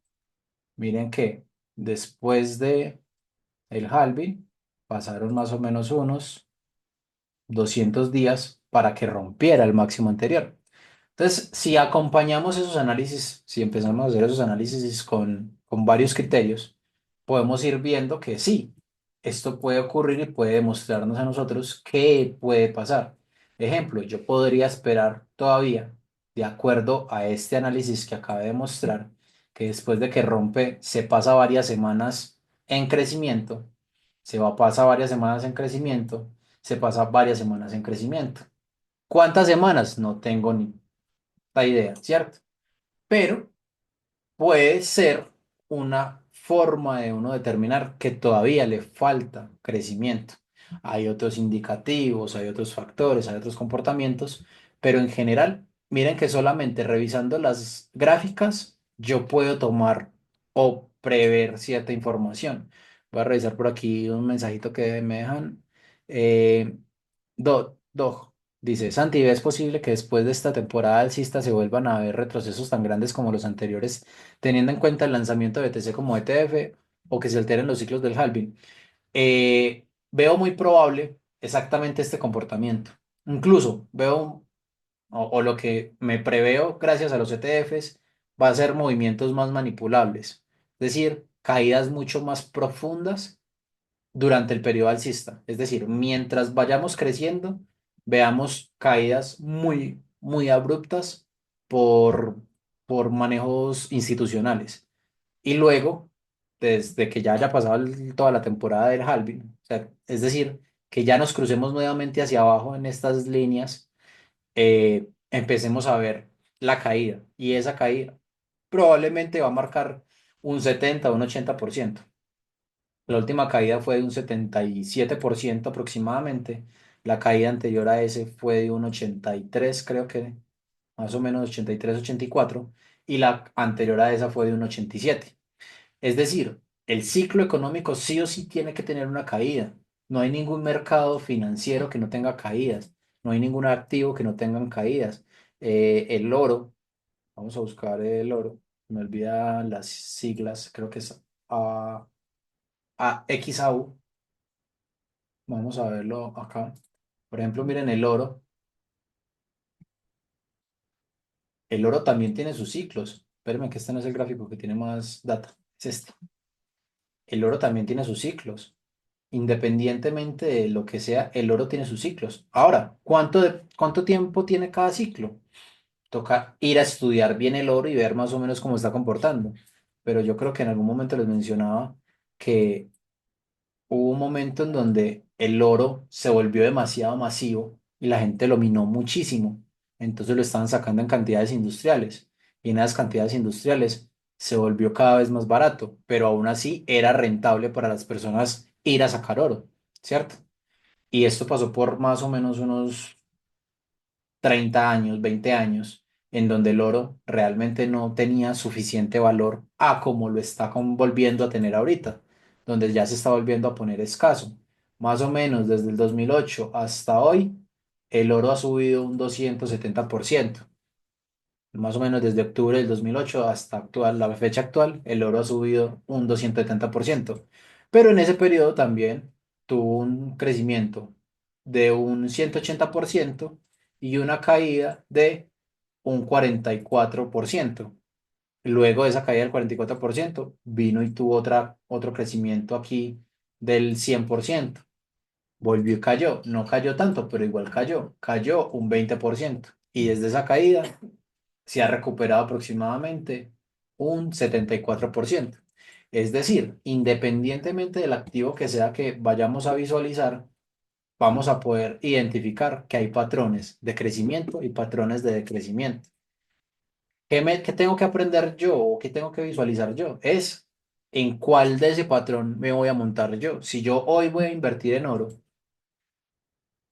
miren que después de el halving pasaron más o menos unos 200 días para que rompiera el máximo anterior. Entonces, si acompañamos esos análisis, si empezamos a hacer esos análisis con varios criterios, podemos ir viendo que sí, esto puede ocurrir y puede demostrarnos a nosotros qué puede pasar. Ejemplo, yo podría esperar todavía, de acuerdo a este análisis que acabé de mostrar, que después de que rompe, se pasa varias semanas en crecimiento, pasa varias semanas en crecimiento, se pasa varias semanas en crecimiento. ¿Cuántas semanas? No tengo ni la idea, ¿cierto? Pero puede ser una forma de uno determinar que todavía le falta crecimiento. Hay otros indicativos, hay otros factores, hay otros comportamientos, pero en general, miren que solamente revisando las gráficas yo puedo tomar o prever cierta información. Voy a revisar por aquí un mensajito que me dejan. Eh, Dog dice, Santi, ¿es posible que después de esta temporada alcista se vuelvan a ver retrocesos tan grandes como los anteriores, teniendo en cuenta el lanzamiento de BTC como ETF o que se alteren los ciclos del halving? Veo muy probable exactamente este comportamiento. Incluso veo, o lo que me preveo gracias a los ETFs, va a ser movimientos más manipulables, es decir, caídas mucho más profundas durante el periodo alcista. Es decir, mientras vayamos creciendo, veamos caídas muy, muy abruptas por, por manejos institucionales. Y luego, desde que ya haya pasado toda la temporada del halving, o sea, es decir, que ya nos crucemos nuevamente hacia abajo en estas líneas, empecemos a ver la caída. Y esa caída probablemente va a marcar un 70 o un 80%. La última caída fue de un 77% aproximadamente. La caída anterior a ese fue de un 83, creo que más o menos 83, 84. Y la anterior a esa fue de un 87. Es decir, el ciclo económico sí o sí tiene que tener una caída. No hay ningún mercado financiero que no tenga caídas. No hay ningún activo que no tengan caídas. El oro, vamos a buscar el oro. Me olvida las siglas, creo que es XAU. Vamos a verlo acá. Por ejemplo, miren el oro. El oro también tiene sus ciclos. Espérenme que este no es el gráfico que tiene más data. Es este. El oro también tiene sus ciclos. Independientemente de lo que sea, el oro tiene sus ciclos. Ahora, ¿cuánto tiempo tiene cada ciclo? Toca ir a estudiar bien el oro y ver más o menos cómo está comportando. Pero yo creo que en algún momento les mencionaba que hubo un momento en donde el oro se volvió demasiado masivo y la gente lo minó muchísimo. entonces lo estaban sacando en cantidades industriales y en esas cantidades industriales se volvió cada vez más barato, pero aún así era rentable para las personas ir a sacar oro, ¿cierto? Y esto pasó por más o menos unos 30 años, 20 años, en donde el oro realmente no tenía suficiente valor a como lo está volviendo a tener ahorita, donde ya se está volviendo a poner escaso. Más o menos desde el 2008 hasta hoy, el oro ha subido un 270%. Más o menos desde octubre del 2008 hasta la fecha actual, el oro ha subido un 270%. Pero en ese periodo también tuvo un crecimiento de un 180% y una caída de un 44%. Luego de esa caída del 44% vino y tuvo otro crecimiento aquí del 100%. Volvió y cayó. No cayó tanto, pero igual cayó. Cayó un 20%. Y desde esa caída se ha recuperado aproximadamente un 74%. Es decir, independientemente del activo que sea que vayamos a visualizar, vamos a poder identificar que hay patrones de crecimiento y patrones de decrecimiento. ¿Qué tengo que aprender yo o qué tengo que visualizar yo? Es en cuál de ese patrón me voy a montar yo. Si yo hoy voy a invertir en oro,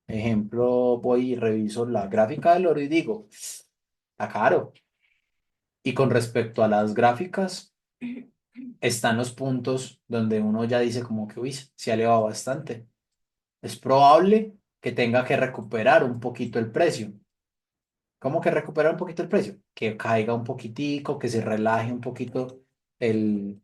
ejemplo, voy y reviso la gráfica del oro y digo, está caro. Y con respecto a las gráficas, están los puntos donde uno ya dice como que, uy, se ha elevado bastante. Es probable que tenga que recuperar un poquito el precio. ¿Cómo que recuperar un poquito el precio? Que caiga un poquitico, que se relaje un poquito el,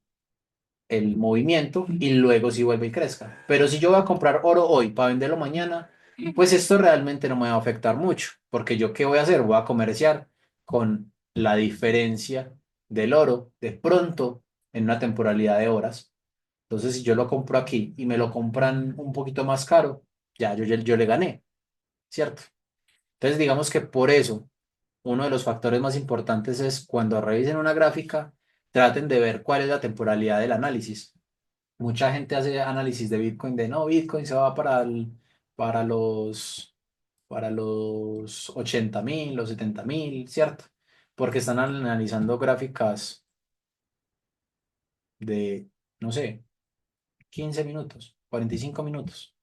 el movimiento y luego sí vuelve y crezca. Pero si yo voy a comprar oro hoy para venderlo mañana, pues esto realmente no me va a afectar mucho, porque yo qué voy a hacer? Voy a comerciar con la diferencia del oro de pronto en una temporalidad de horas. Entonces, si yo lo compro aquí y me lo compran un poquito más caro, ya yo le gané, ¿cierto? Entonces, digamos que por eso, uno de los factores más importantes es cuando revisen una gráfica, traten de ver cuál es la temporalidad del análisis. Mucha gente hace análisis de Bitcoin de no, Bitcoin se va para los, para los 80.000, los 70.000, ¿cierto? Porque están analizando gráficas de, no sé, 15 minutos, 45 minutos.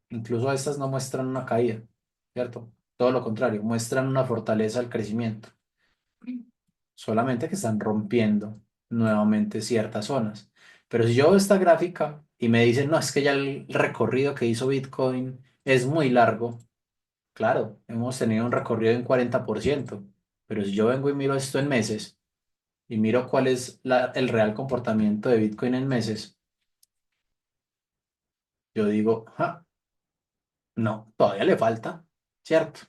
Incluso estas no muestran una caída, ¿cierto? Todo lo contrario, muestran una fortaleza al crecimiento, solamente que están rompiendo nuevamente ciertas zonas. Pero si yo veo esta gráfica y me dicen, no, es que ya el recorrido que hizo Bitcoin es muy largo, claro, hemos tenido un recorrido de un 40%, pero si yo vengo y miro esto en meses y miro cuál es el real comportamiento de Bitcoin en meses, yo digo, "Ah, no, todavía le falta, ¿cierto?"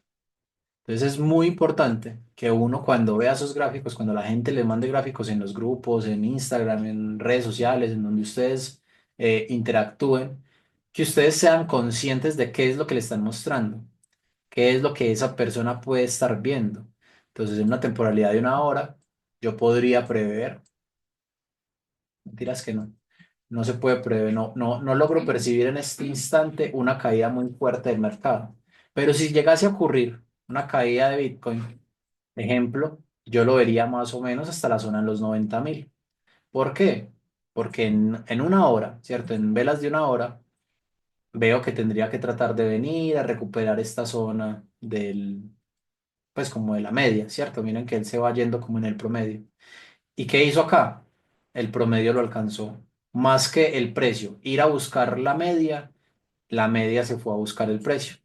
Entonces es muy importante que uno cuando vea esos gráficos, cuando la gente les mande gráficos en los grupos, en Instagram, en redes sociales, en donde ustedes interactúen, que ustedes sean conscientes de qué es lo que le están mostrando, qué es lo que esa persona puede estar viendo. Entonces, en una temporalidad de una hora, yo podría prever, mentiras que no, no se puede prever, no logro percibir en este instante una caída muy fuerte del mercado. Pero si llegase a ocurrir una caída de Bitcoin, ejemplo, yo lo vería más o menos hasta la zona de los 90.000. ¿Por qué? Porque en una hora, ¿cierto? En velas de una hora, veo que tendría que tratar de venir a recuperar esta zona pues como de la media, ¿cierto? Miren que él se va yendo como en el promedio. ¿Y qué hizo acá? El promedio lo alcanzó. Más que el precio, ir a buscar la media se fue a buscar el precio.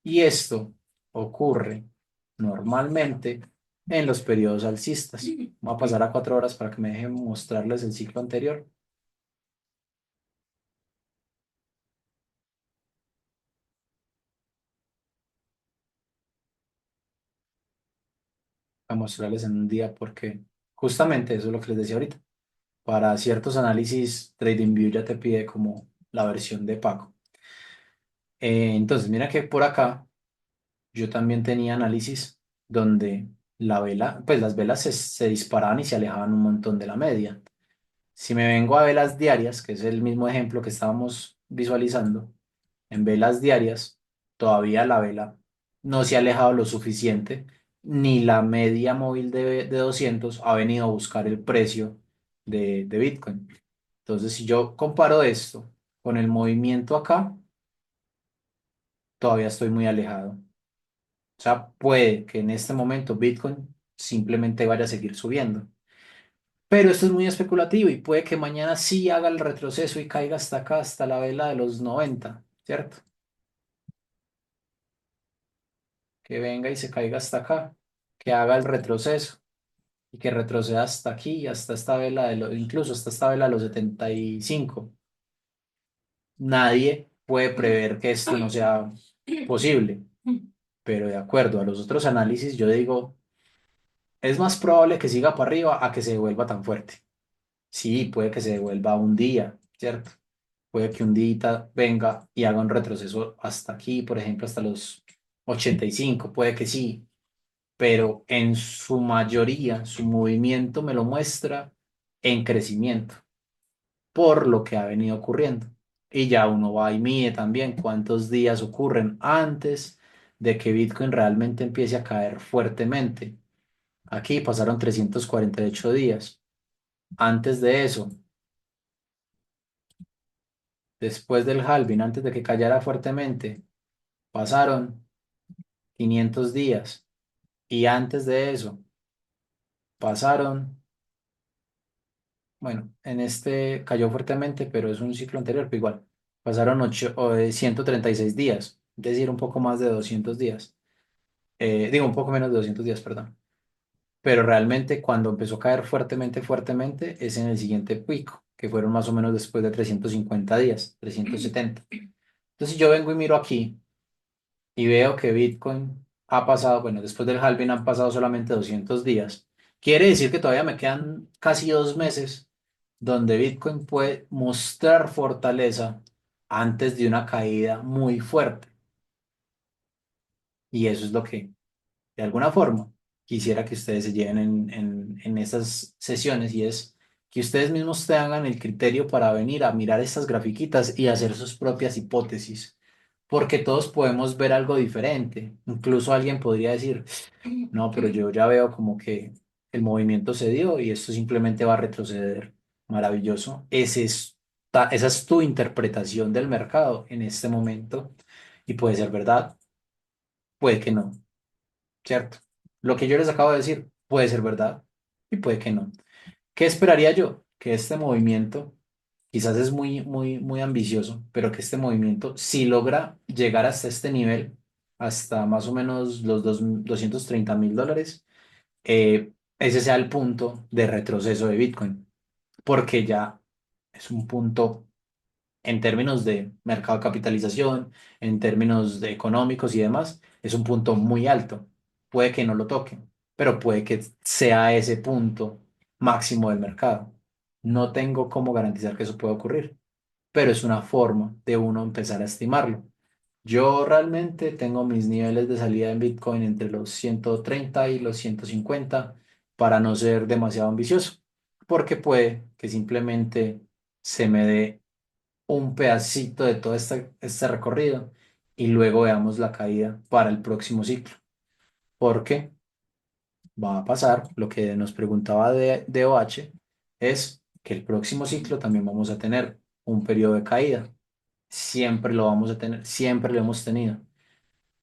Y esto ocurre normalmente en los periodos alcistas. Voy a pasar a 4 horas para que me dejen mostrarles el ciclo anterior, a mostrarles en un día, porque justamente eso es lo que les decía ahorita. Para ciertos análisis, TradingView ya te pide como la versión de pago. Entonces, mira que por acá yo también tenía análisis donde pues las velas se disparaban y se alejaban un montón de la media. Si me vengo a velas diarias, que es el mismo ejemplo que estábamos visualizando, en velas diarias, todavía la vela, no se ha alejado lo suficiente, ni la media móvil de 200 ha venido a buscar el precio de Bitcoin. Entonces, si yo comparo esto con el movimiento acá, todavía estoy muy alejado. O sea, puede que en este momento Bitcoin simplemente vaya a seguir subiendo. Pero esto es muy especulativo y puede que mañana sí haga el retroceso y caiga hasta acá, hasta la vela de los 90, ¿cierto? Que venga y se caiga hasta acá, que haga el retroceso y que retroceda hasta aquí, hasta esta vela incluso hasta esta vela de los 75. Nadie puede prever que esto no sea posible, pero de acuerdo a los otros análisis, yo digo, es más probable que siga para arriba a que se devuelva tan fuerte. Sí, puede que se devuelva un día, ¿cierto? Puede que un día venga y haga un retroceso hasta aquí, por ejemplo, hasta los 85, puede que sí, pero en su mayoría su movimiento me lo muestra en crecimiento por lo que ha venido ocurriendo. Y ya uno va y mide también cuántos días ocurren antes de que Bitcoin realmente empiece a caer fuertemente. Aquí pasaron 348 días. Antes de eso, después del halving, antes de que cayera fuertemente, pasaron 500 días. Y antes de eso, pasaron, bueno, en este cayó fuertemente, pero es un ciclo anterior, pero igual, pasaron 136 días, es decir, un poco más de 200 días. Digo, un poco menos de 200 días, perdón. Pero realmente cuando empezó a caer fuertemente, fuertemente, es en el siguiente pico, que fueron más o menos después de 350 días, 370. Entonces yo vengo y miro aquí y veo que Bitcoin ha pasado, bueno, después del halving han pasado solamente 200 días. Quiere decir que todavía me quedan casi 2 meses donde Bitcoin puede mostrar fortaleza antes de una caída muy fuerte. Y eso es lo que, de alguna forma, quisiera que ustedes se lleven en estas sesiones y es que ustedes mismos tengan el criterio para venir a mirar estas grafiquitas y hacer sus propias hipótesis, porque todos podemos ver algo diferente. Incluso alguien podría decir, no, pero yo ya veo como que el movimiento se dio y esto simplemente va a retroceder. Maravilloso. Esa es tu interpretación del mercado en este momento y puede ser verdad, puede que no. ¿Cierto? Lo que yo les acabo de decir puede ser verdad y puede que no. ¿Qué esperaría yo? Que este movimiento, quizás es muy, muy, muy ambicioso, pero que este movimiento, si logra llegar hasta este nivel, hasta más o menos los 230.000 dólares, ese sea el punto de retroceso de Bitcoin, porque ya es un punto en términos de mercado de capitalización, en términos de económicos y demás, es un punto muy alto. Puede que no lo toquen, pero puede que sea ese punto máximo del mercado. No tengo cómo garantizar que eso pueda ocurrir, pero es una forma de uno empezar a estimarlo. Yo realmente tengo mis niveles de salida en Bitcoin entre los 130 y los 150 para no ser demasiado ambicioso, porque puede que simplemente se me dé un pedacito de todo este recorrido y luego veamos la caída para el próximo ciclo. Porque va a pasar lo que nos preguntaba de OH, es que el próximo ciclo también vamos a tener un periodo de caída. Siempre lo vamos a tener, siempre lo hemos tenido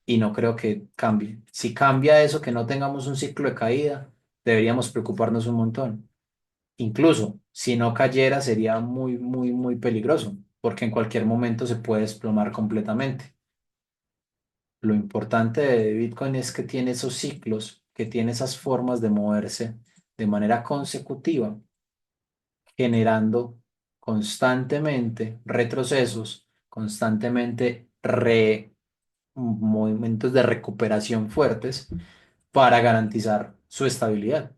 y no creo que cambie. Si cambia eso, que no tengamos un ciclo de caída, deberíamos preocuparnos un montón. Incluso si no cayera sería muy, muy, muy peligroso, porque en cualquier momento se puede desplomar completamente. Lo importante de Bitcoin es que tiene esos ciclos, que tiene esas formas de moverse de manera consecutiva, generando constantemente retrocesos, constantemente movimientos de recuperación fuertes para garantizar su estabilidad,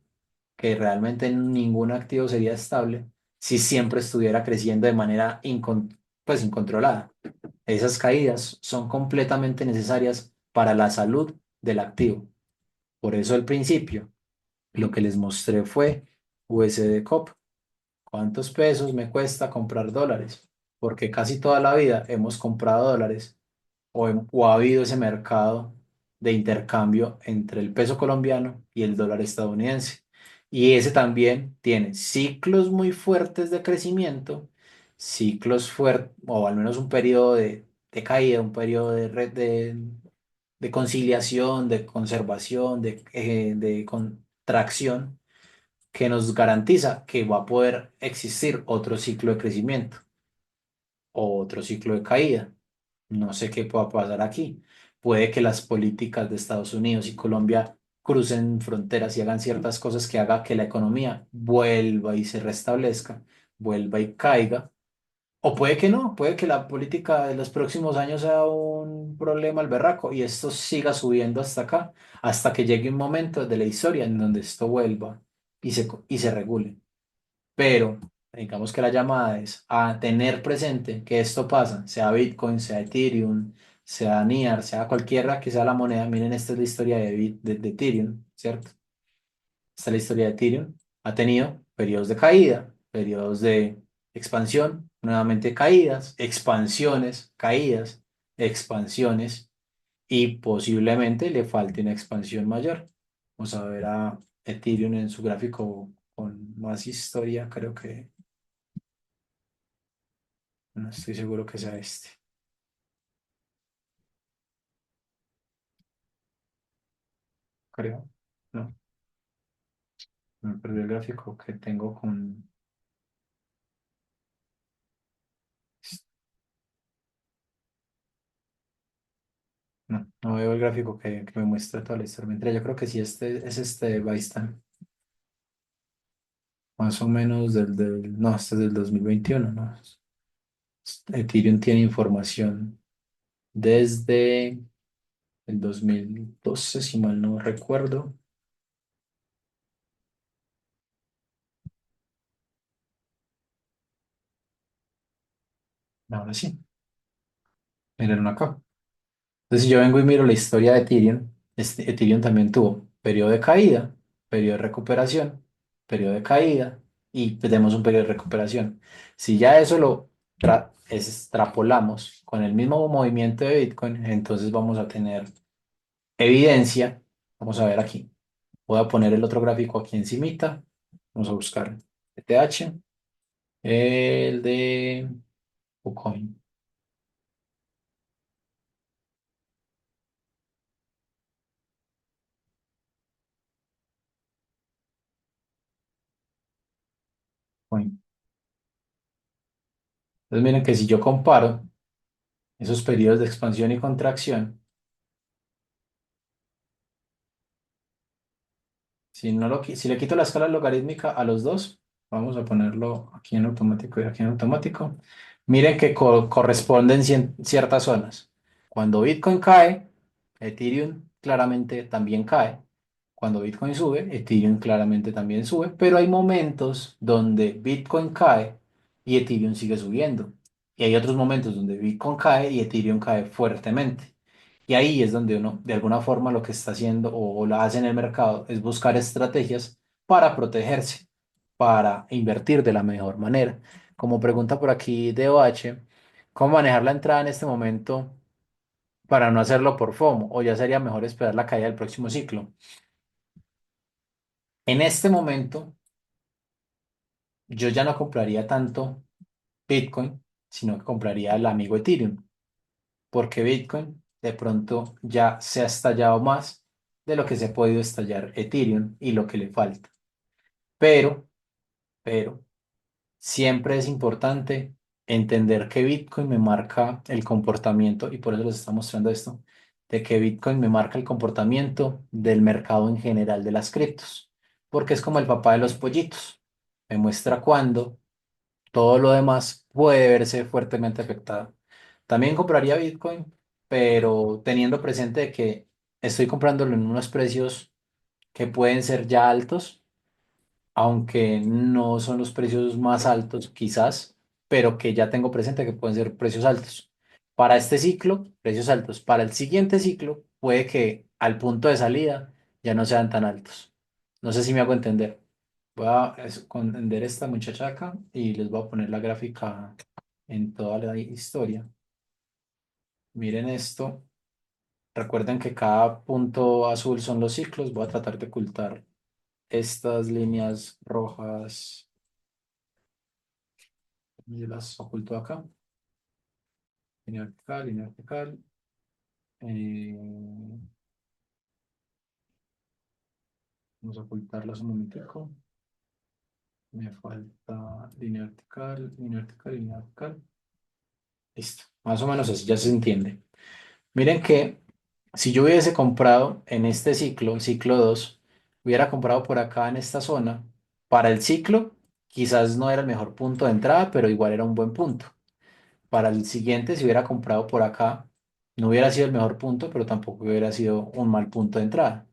que realmente ningún activo sería estable si siempre estuviera creciendo de manera pues incontrolada. Esas caídas son completamente necesarias para la salud del activo. Por eso al principio lo que les mostré fue USD COP. ¿Cuántos pesos me cuesta comprar dólares? Porque casi toda la vida hemos comprado dólares o ha habido ese mercado de intercambio entre el peso colombiano y el dólar estadounidense. Y ese también tiene ciclos muy fuertes de crecimiento, ciclos fuertes, o al menos un periodo de caída, un periodo de conciliación, de conservación, de contracción, que nos garantiza que va a poder existir otro ciclo de crecimiento o otro ciclo de caída. No sé qué pueda pasar aquí. Puede que las políticas de Estados Unidos y Colombia crucen fronteras y hagan ciertas cosas que haga que la economía vuelva y se restablezca, vuelva y caiga. O puede que no, puede que la política de los próximos años sea un problema al berraco y esto siga subiendo hasta acá, hasta que llegue un momento de la historia en donde esto vuelva y se regule. Pero digamos que la llamada es a tener presente que esto pasa, sea Bitcoin, sea Ethereum, sea NIAR, sea cualquiera que sea la moneda. Miren, esta es la historia de Ethereum, ¿cierto? Esta es la historia de Ethereum. Ha tenido periodos de caída, periodos de expansión, nuevamente caídas, expansiones, caídas, expansiones y posiblemente le falte una expansión mayor. Vamos a ver a Ethereum en su gráfico con más historia, creo que no estoy seguro que sea este, creo. No, me perdí el gráfico que tengo con... No, no veo el gráfico que me muestra toda la historia. Mentira, yo creo que sí, este es este de Bystan. Más o menos no, este es del 2021, ¿no? Ethereum tiene información desde el 2012 si mal no recuerdo. Ahora sí, miren acá. Entonces, si yo vengo y miro la historia de Ethereum, Ethereum también tuvo periodo de caída, periodo de recuperación, periodo de caída y pues, tenemos un periodo de recuperación. Si ya eso lo extrapolamos con el mismo movimiento de Bitcoin, entonces vamos a tener evidencia. Vamos a ver aquí. Voy a poner el otro gráfico aquí encimita. Vamos a buscar ETH, el de KuCoin. Entonces miren que si yo comparo esos periodos de expansión y contracción, si le quito la escala logarítmica a los dos, vamos a ponerlo aquí en automático y aquí en automático. Miren que corresponden ciertas zonas. Cuando Bitcoin cae, Ethereum claramente también cae. Cuando Bitcoin sube, Ethereum claramente también sube, pero hay momentos donde Bitcoin cae y Ethereum sigue subiendo. Y hay otros momentos donde Bitcoin cae y Ethereum cae fuertemente. Y ahí es donde uno, de alguna forma, lo que está haciendo o lo hace en el mercado es buscar estrategias para protegerse, para invertir de la mejor manera. Como pregunta por aquí de OH, ¿cómo manejar la entrada en este momento para no hacerlo por FOMO? O ya sería mejor esperar la caída del próximo ciclo. En este momento, yo ya no compraría tanto Bitcoin, sino que compraría el amigo Ethereum, porque Bitcoin de pronto ya se ha estallado más de lo que se ha podido estallar Ethereum y lo que le falta. Pero, pero, siempre es importante entender que Bitcoin me marca el comportamiento, y por eso les está mostrando esto, de que Bitcoin me marca el comportamiento del mercado en general de las criptos, porque es como el papá de los pollitos. Me muestra cuándo todo lo demás puede verse fuertemente afectado. También compraría Bitcoin, pero teniendo presente que estoy comprándolo en unos precios que pueden ser ya altos, aunque no son los precios más altos quizás, pero que ya tengo presente que pueden ser precios altos. Para este ciclo, precios altos. Para el siguiente ciclo, puede que al punto de salida ya no sean tan altos. No sé si me hago entender. Voy a esconder esta muchacha acá y les voy a poner la gráfica en toda la historia. Miren esto. Recuerden que cada punto azul son los ciclos. Voy a tratar de ocultar estas líneas rojas. Yo las oculto acá. Línea vertical, línea vertical. Eh, Vamos a ocultarlas un momentico. Me falta línea vertical, línea vertical, línea vertical. Listo. Más o menos así ya se entiende. Miren que si yo hubiese comprado en este ciclo, ciclo 2, hubiera comprado por acá en esta zona, para el ciclo, quizás no era el mejor punto de entrada, pero igual era un buen punto. Para el siguiente, si hubiera comprado por acá, no hubiera sido el mejor punto, pero tampoco hubiera sido un mal punto de entrada.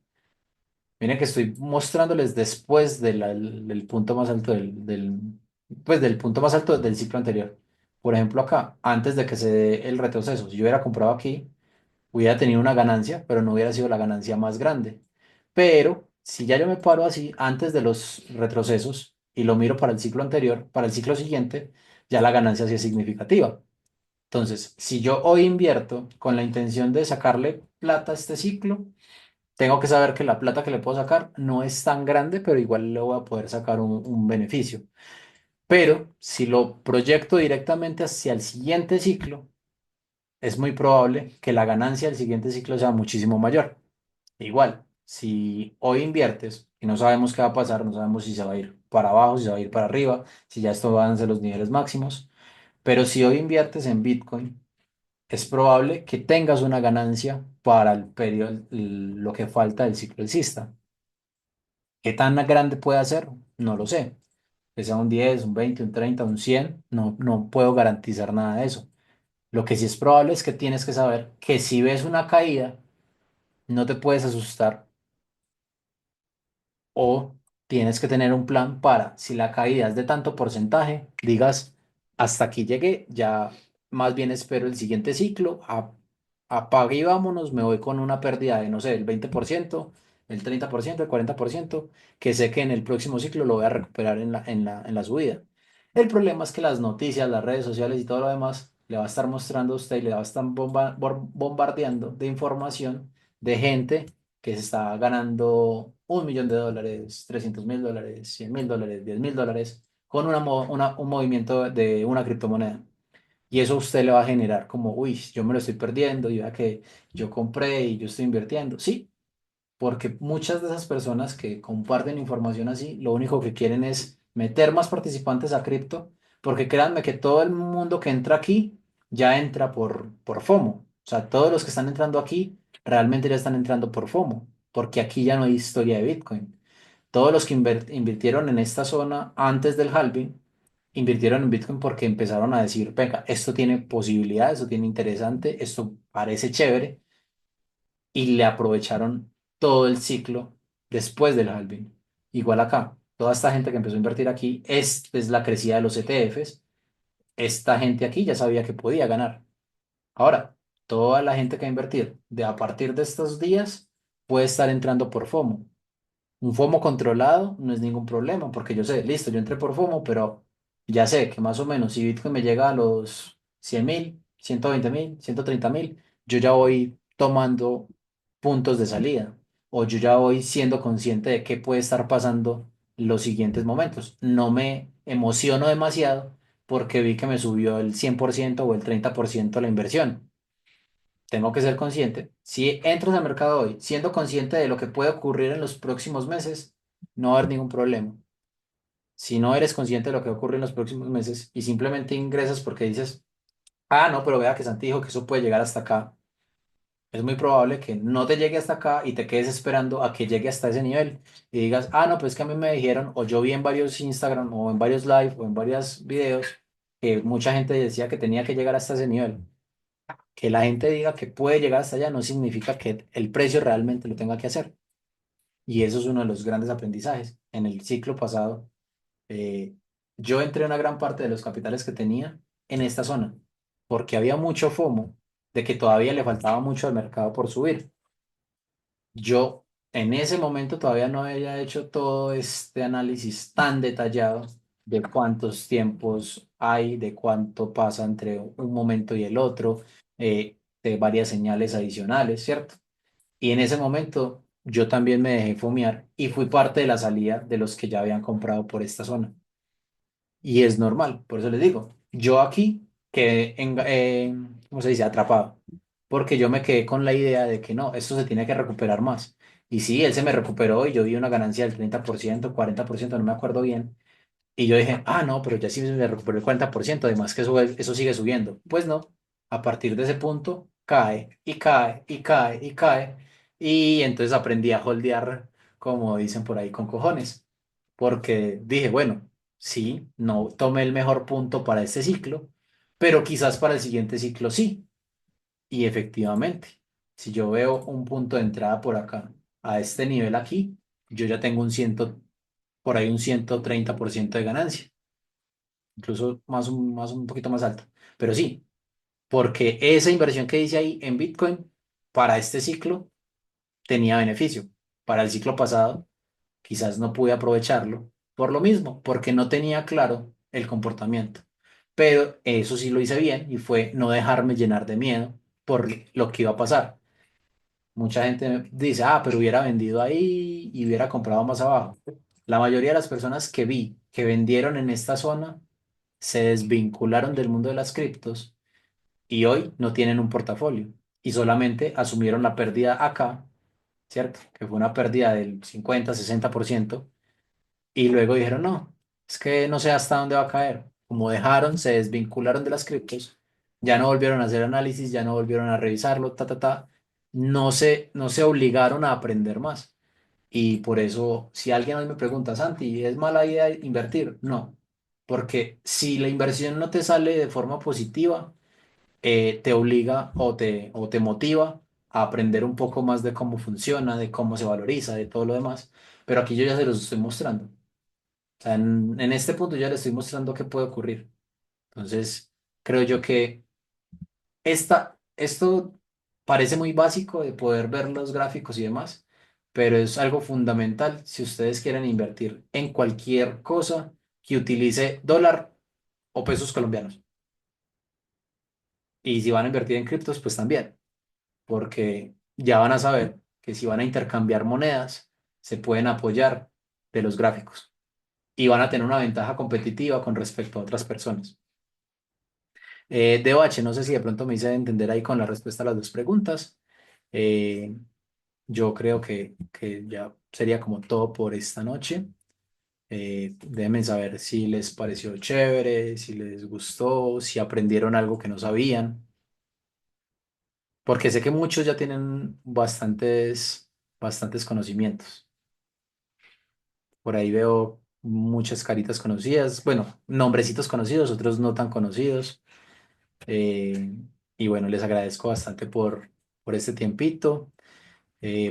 Miren que estoy mostrándoles después del punto más alto pues del punto más alto del ciclo anterior. Por ejemplo, acá, antes de que se dé el retroceso, si yo hubiera comprado aquí, hubiera tenido una ganancia, pero no hubiera sido la ganancia más grande. Pero si ya yo me paro así antes de los retrocesos y lo miro para el ciclo anterior, para el ciclo siguiente, ya la ganancia sí es significativa. Entonces, si yo hoy invierto con la intención de sacarle plata a este ciclo, tengo que saber que la plata que le puedo sacar no es tan grande, pero igual le voy a poder sacar un beneficio. Pero si lo proyecto directamente hacia el siguiente ciclo, es muy probable que la ganancia del siguiente ciclo sea muchísimo mayor. Igual, si hoy inviertes y no sabemos qué va a pasar, no sabemos si se va a ir para abajo, si se va a ir para arriba, si ya esto van a ser los niveles máximos, pero si hoy inviertes en Bitcoin, es probable que tengas una ganancia para el periodo, lo que falta del ciclo alcista. ¿Qué tan grande puede ser? No lo sé. Que sea un 10, un 20, un 30, un 100, no puedo garantizar nada de eso. Lo que sí es probable es que tienes que saber que si ves una caída, no te puedes asustar o tienes que tener un plan para, si la caída es de tanto porcentaje, digas, hasta aquí llegué, ya más bien espero el siguiente ciclo, apague y vámonos, me voy con una pérdida de, no sé, el 20%, el 30%, el 40%, que sé que en el próximo ciclo lo voy a recuperar en la subida. El problema es que las noticias, las redes sociales y todo lo demás le va a estar mostrando a usted y le va a estar bombardeando de información de gente que se está ganando $1.000.000, $300.000, $100.000, $10.000 con un movimiento de una criptomoneda. Y eso a usted le va a generar como, uy, yo me lo estoy perdiendo, y vea que yo compré y yo estoy invirtiendo. Sí, porque muchas de esas personas que comparten información así, lo único que quieren es meter más participantes a cripto, porque créanme que todo el mundo que entra aquí ya entra por FOMO. O sea, todos los que están entrando aquí realmente ya están entrando por FOMO, porque aquí ya no hay historia de Bitcoin. Todos los que invirtieron en esta zona antes del halving, invirtieron en Bitcoin porque empezaron a decir, venga, esto tiene posibilidades, esto tiene interesante, esto parece chévere y le aprovecharon todo el ciclo después del halving. Igual acá, toda esta gente que empezó a invertir aquí es la crecida de los ETFs. Esta gente aquí ya sabía que podía ganar. Ahora, toda la gente que va a invertir de a partir de estos días puede estar entrando por FOMO. Un FOMO controlado no es ningún problema, porque yo sé, listo, yo entré por FOMO, pero ya sé que más o menos si Bitcoin me llega a los 100.000, 120.000, 130.000, yo ya voy tomando puntos de salida, o yo ya voy siendo consciente de qué puede estar pasando en los siguientes momentos. No me emociono demasiado porque vi que me subió el 100% o el 30% la inversión. Tengo que ser consciente. Si entras al mercado hoy siendo consciente de lo que puede ocurrir en los próximos meses, no va a haber ningún problema. Si no eres consciente de lo que va a ocurrir en los próximos meses y simplemente ingresas porque dices, ah, no, pero vea que Santi dijo que eso puede llegar hasta acá, es muy probable que no te llegue hasta acá y te quedes esperando a que llegue hasta ese nivel y digas, ah, no, pues que a mí me dijeron, o yo vi en varios Instagram o en varios live o en varios videos que mucha gente decía que tenía que llegar hasta ese nivel. Que la gente diga que puede llegar hasta allá no significa que el precio realmente lo tenga que hacer. Y eso es uno de los grandes aprendizajes. En el ciclo pasado, eh, yo entré una gran parte de los capitales que tenía en esta zona, porque había mucho FOMO de que todavía le faltaba mucho al mercado por subir. Yo en ese momento todavía no había hecho todo este análisis tan detallado de cuántos tiempos hay, de cuánto pasa entre un momento y el otro. de varias señales adicionales, ¿cierto? Y en ese momento yo también me dejé fomear y fui parte de la salida de los que ya habían comprado por esta zona. Y es normal, por eso les digo, yo aquí quedé, ¿cómo se dice?, atrapado, porque yo me quedé con la idea de que no, esto se tiene que recuperar más. Y sí, él se me recuperó y yo vi una ganancia del 30%, 40%, no me acuerdo bien. Y yo dije, ah, no, pero ya sí me recuperó el 40%, además que eso sigue subiendo. Pues no, a partir de ese punto cae y cae y cae y cae. Y entonces aprendí a holdear, como dicen por ahí, con cojones. Porque dije, bueno, sí, no tomé el mejor punto para este ciclo, pero quizás para el siguiente ciclo sí. Y efectivamente, si yo veo un punto de entrada por acá, a este nivel aquí, yo ya tengo por ahí un 130% de ganancia, incluso más un poquito más alto. Pero sí, porque esa inversión que hice ahí en Bitcoin para este ciclo tenía beneficio. Para el ciclo pasado, quizás no pude aprovecharlo por lo mismo, porque no tenía claro el comportamiento. Pero eso sí lo hice bien y fue no dejarme llenar de miedo por lo que iba a pasar. Mucha gente dice, ah, pero hubiera vendido ahí y hubiera comprado más abajo. La mayoría de las personas que vi que vendieron en esta zona se desvincularon del mundo de las criptos y hoy no tienen un portafolio y solamente asumieron la pérdida acá, ¿cierto? Que fue una pérdida del 50-60% y luego dijeron, no, es que no sé hasta dónde va a caer. Como dejaron, se desvincularon de las criptos, ya no volvieron a hacer análisis, ya no volvieron a revisarlo, no se obligaron a aprender más. Y por eso, si alguien hoy me pregunta, Santi, ¿es mala idea invertir? No, porque si la inversión no te sale de forma positiva, te obliga o te motiva a aprender un poco más de cómo funciona, de cómo se valoriza, de todo lo demás. Pero aquí yo ya se los estoy mostrando. O sea, en este punto ya les estoy mostrando qué puede ocurrir. Entonces, creo yo que esto parece muy básico de poder ver los gráficos y demás, pero es algo fundamental si ustedes quieren invertir en cualquier cosa que utilice dólar o pesos colombianos. Y si van a invertir en criptos, pues también, porque ya van a saber que si van a intercambiar monedas, se pueden apoyar de los gráficos y van a tener una ventaja competitiva con respecto a otras personas. H, no sé si de pronto me hice entender ahí con la respuesta a las dos preguntas. Eh, Yo creo que ya sería como todo por esta noche. Déjenme saber si les pareció chévere, si les gustó, si aprendieron algo que no sabían, porque sé que muchos ya tienen bastantes conocimientos. Por ahí veo muchas caritas conocidas, bueno, nombrecitos conocidos, otros no tan conocidos. Eh, y bueno, les agradezco bastante por este tiempito.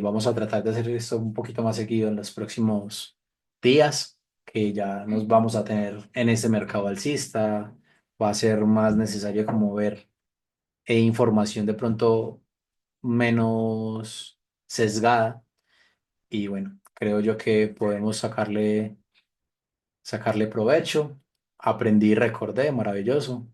Vamos a tratar de hacer esto un poquito más seguido en los próximos días, que ya nos vamos a tener en este mercado alcista. Va a ser más necesario como ver información de pronto menos sesgada. Y bueno, creo yo que podemos sacarle provecho. Aprendí y recordé, maravilloso.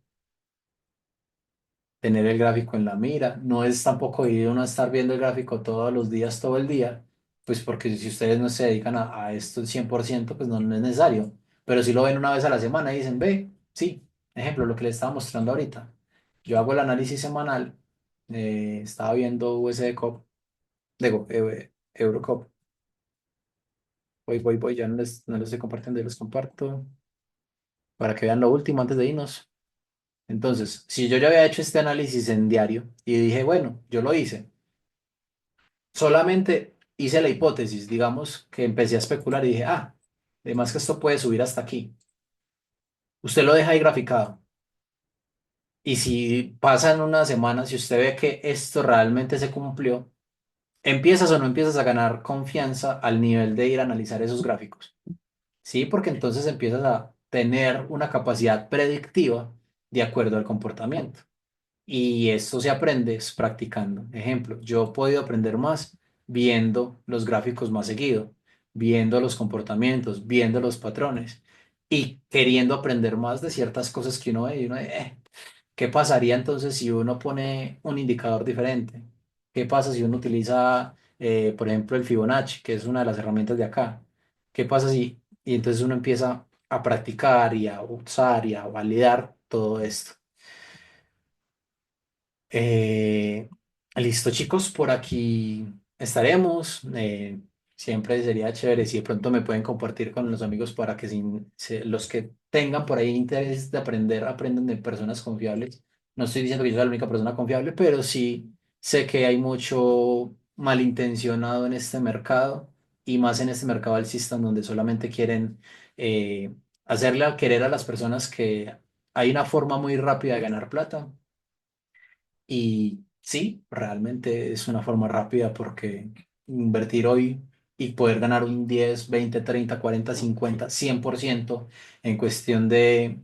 Tener el gráfico en la mira. No es tampoco ir uno a estar viendo el gráfico todos los días, todo el día, pues porque si ustedes no se dedican a esto al 100%, pues no, no es necesario. Pero si lo ven una vez a la semana y dicen, ve, sí, ejemplo, lo que les estaba mostrando ahorita. Yo hago el análisis semanal, estaba viendo USD Cop, digo, Eurocop. Voy, ya no les estoy compartiendo, ya les comparto para que vean lo último antes de irnos. Entonces, si yo ya había hecho este análisis en diario y dije, bueno, yo lo hice, solamente hice la hipótesis, digamos que empecé a especular y dije, ah, además que esto puede subir hasta aquí. Usted lo deja ahí graficado. Y si pasan unas semanas y usted ve que esto realmente se cumplió, empiezas o no empiezas a ganar confianza al nivel de ir a analizar esos gráficos. Sí, porque entonces empiezas a tener una capacidad predictiva de acuerdo al comportamiento. Y esto se aprende es practicando. Ejemplo, yo he podido aprender más viendo los gráficos más seguido, viendo los comportamientos, viendo los patrones y queriendo aprender más de ciertas cosas que uno ve y uno ¿Qué pasaría entonces si uno pone un indicador diferente? ¿Qué pasa si uno utiliza, por ejemplo, el Fibonacci, que es una de las herramientas de acá? ¿Qué pasa si, y entonces uno empieza a practicar y a usar y a validar todo esto? Eh, Listo, chicos, por aquí estaremos. Siempre sería chévere si de pronto me pueden compartir con los amigos para que los que tengan por ahí interés de aprender, aprendan de personas confiables. No estoy diciendo que yo sea la única persona confiable, pero sí sé que hay mucho malintencionado en este mercado y más en este mercado alcista en donde solamente quieren hacerle a querer a las personas que hay una forma muy rápida de ganar plata y sí, realmente es una forma rápida porque invertir hoy y poder ganar un 10, 20, 30, 40, 50, 100% en cuestión de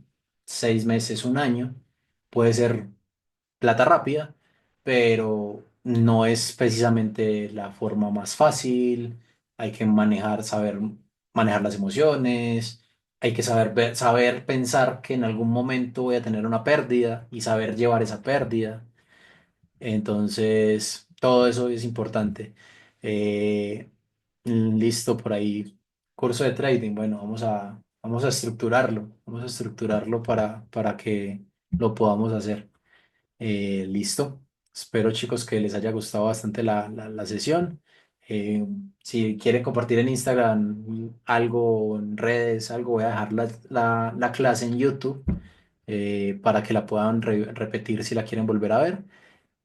6 meses, un año, puede ser plata rápida, pero no es precisamente la forma más fácil. Hay que saber manejar las emociones, hay que saber pensar que en algún momento voy a tener una pérdida y saber llevar esa pérdida. Entonces, todo eso es importante. Eh, Listo por ahí. Curso de trading. Bueno, vamos a estructurarlo para que lo podamos hacer. Listo. Espero, chicos, que les haya gustado bastante la sesión. Eh, si quieren compartir en Instagram algo, en redes, algo, voy a dejar la clase en YouTube para que la puedan repetir si la quieren volver a ver.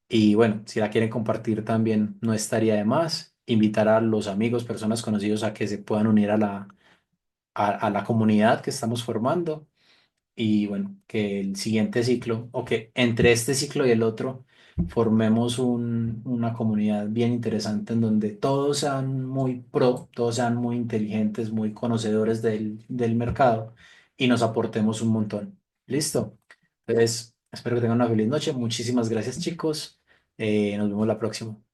Y bueno, si la quieren compartir también no estaría de más. Invitar a los amigos, personas conocidos a que se puedan unir a la comunidad que estamos formando. Y bueno, que el siguiente ciclo, o que entre este ciclo y el otro, formemos una comunidad bien interesante en donde todos sean muy pro, todos sean muy inteligentes, muy conocedores del mercado y nos aportemos un montón. ¿Listo? Entonces, espero que tengan una feliz noche. Muchísimas gracias, chicos. Nos vemos la próxima.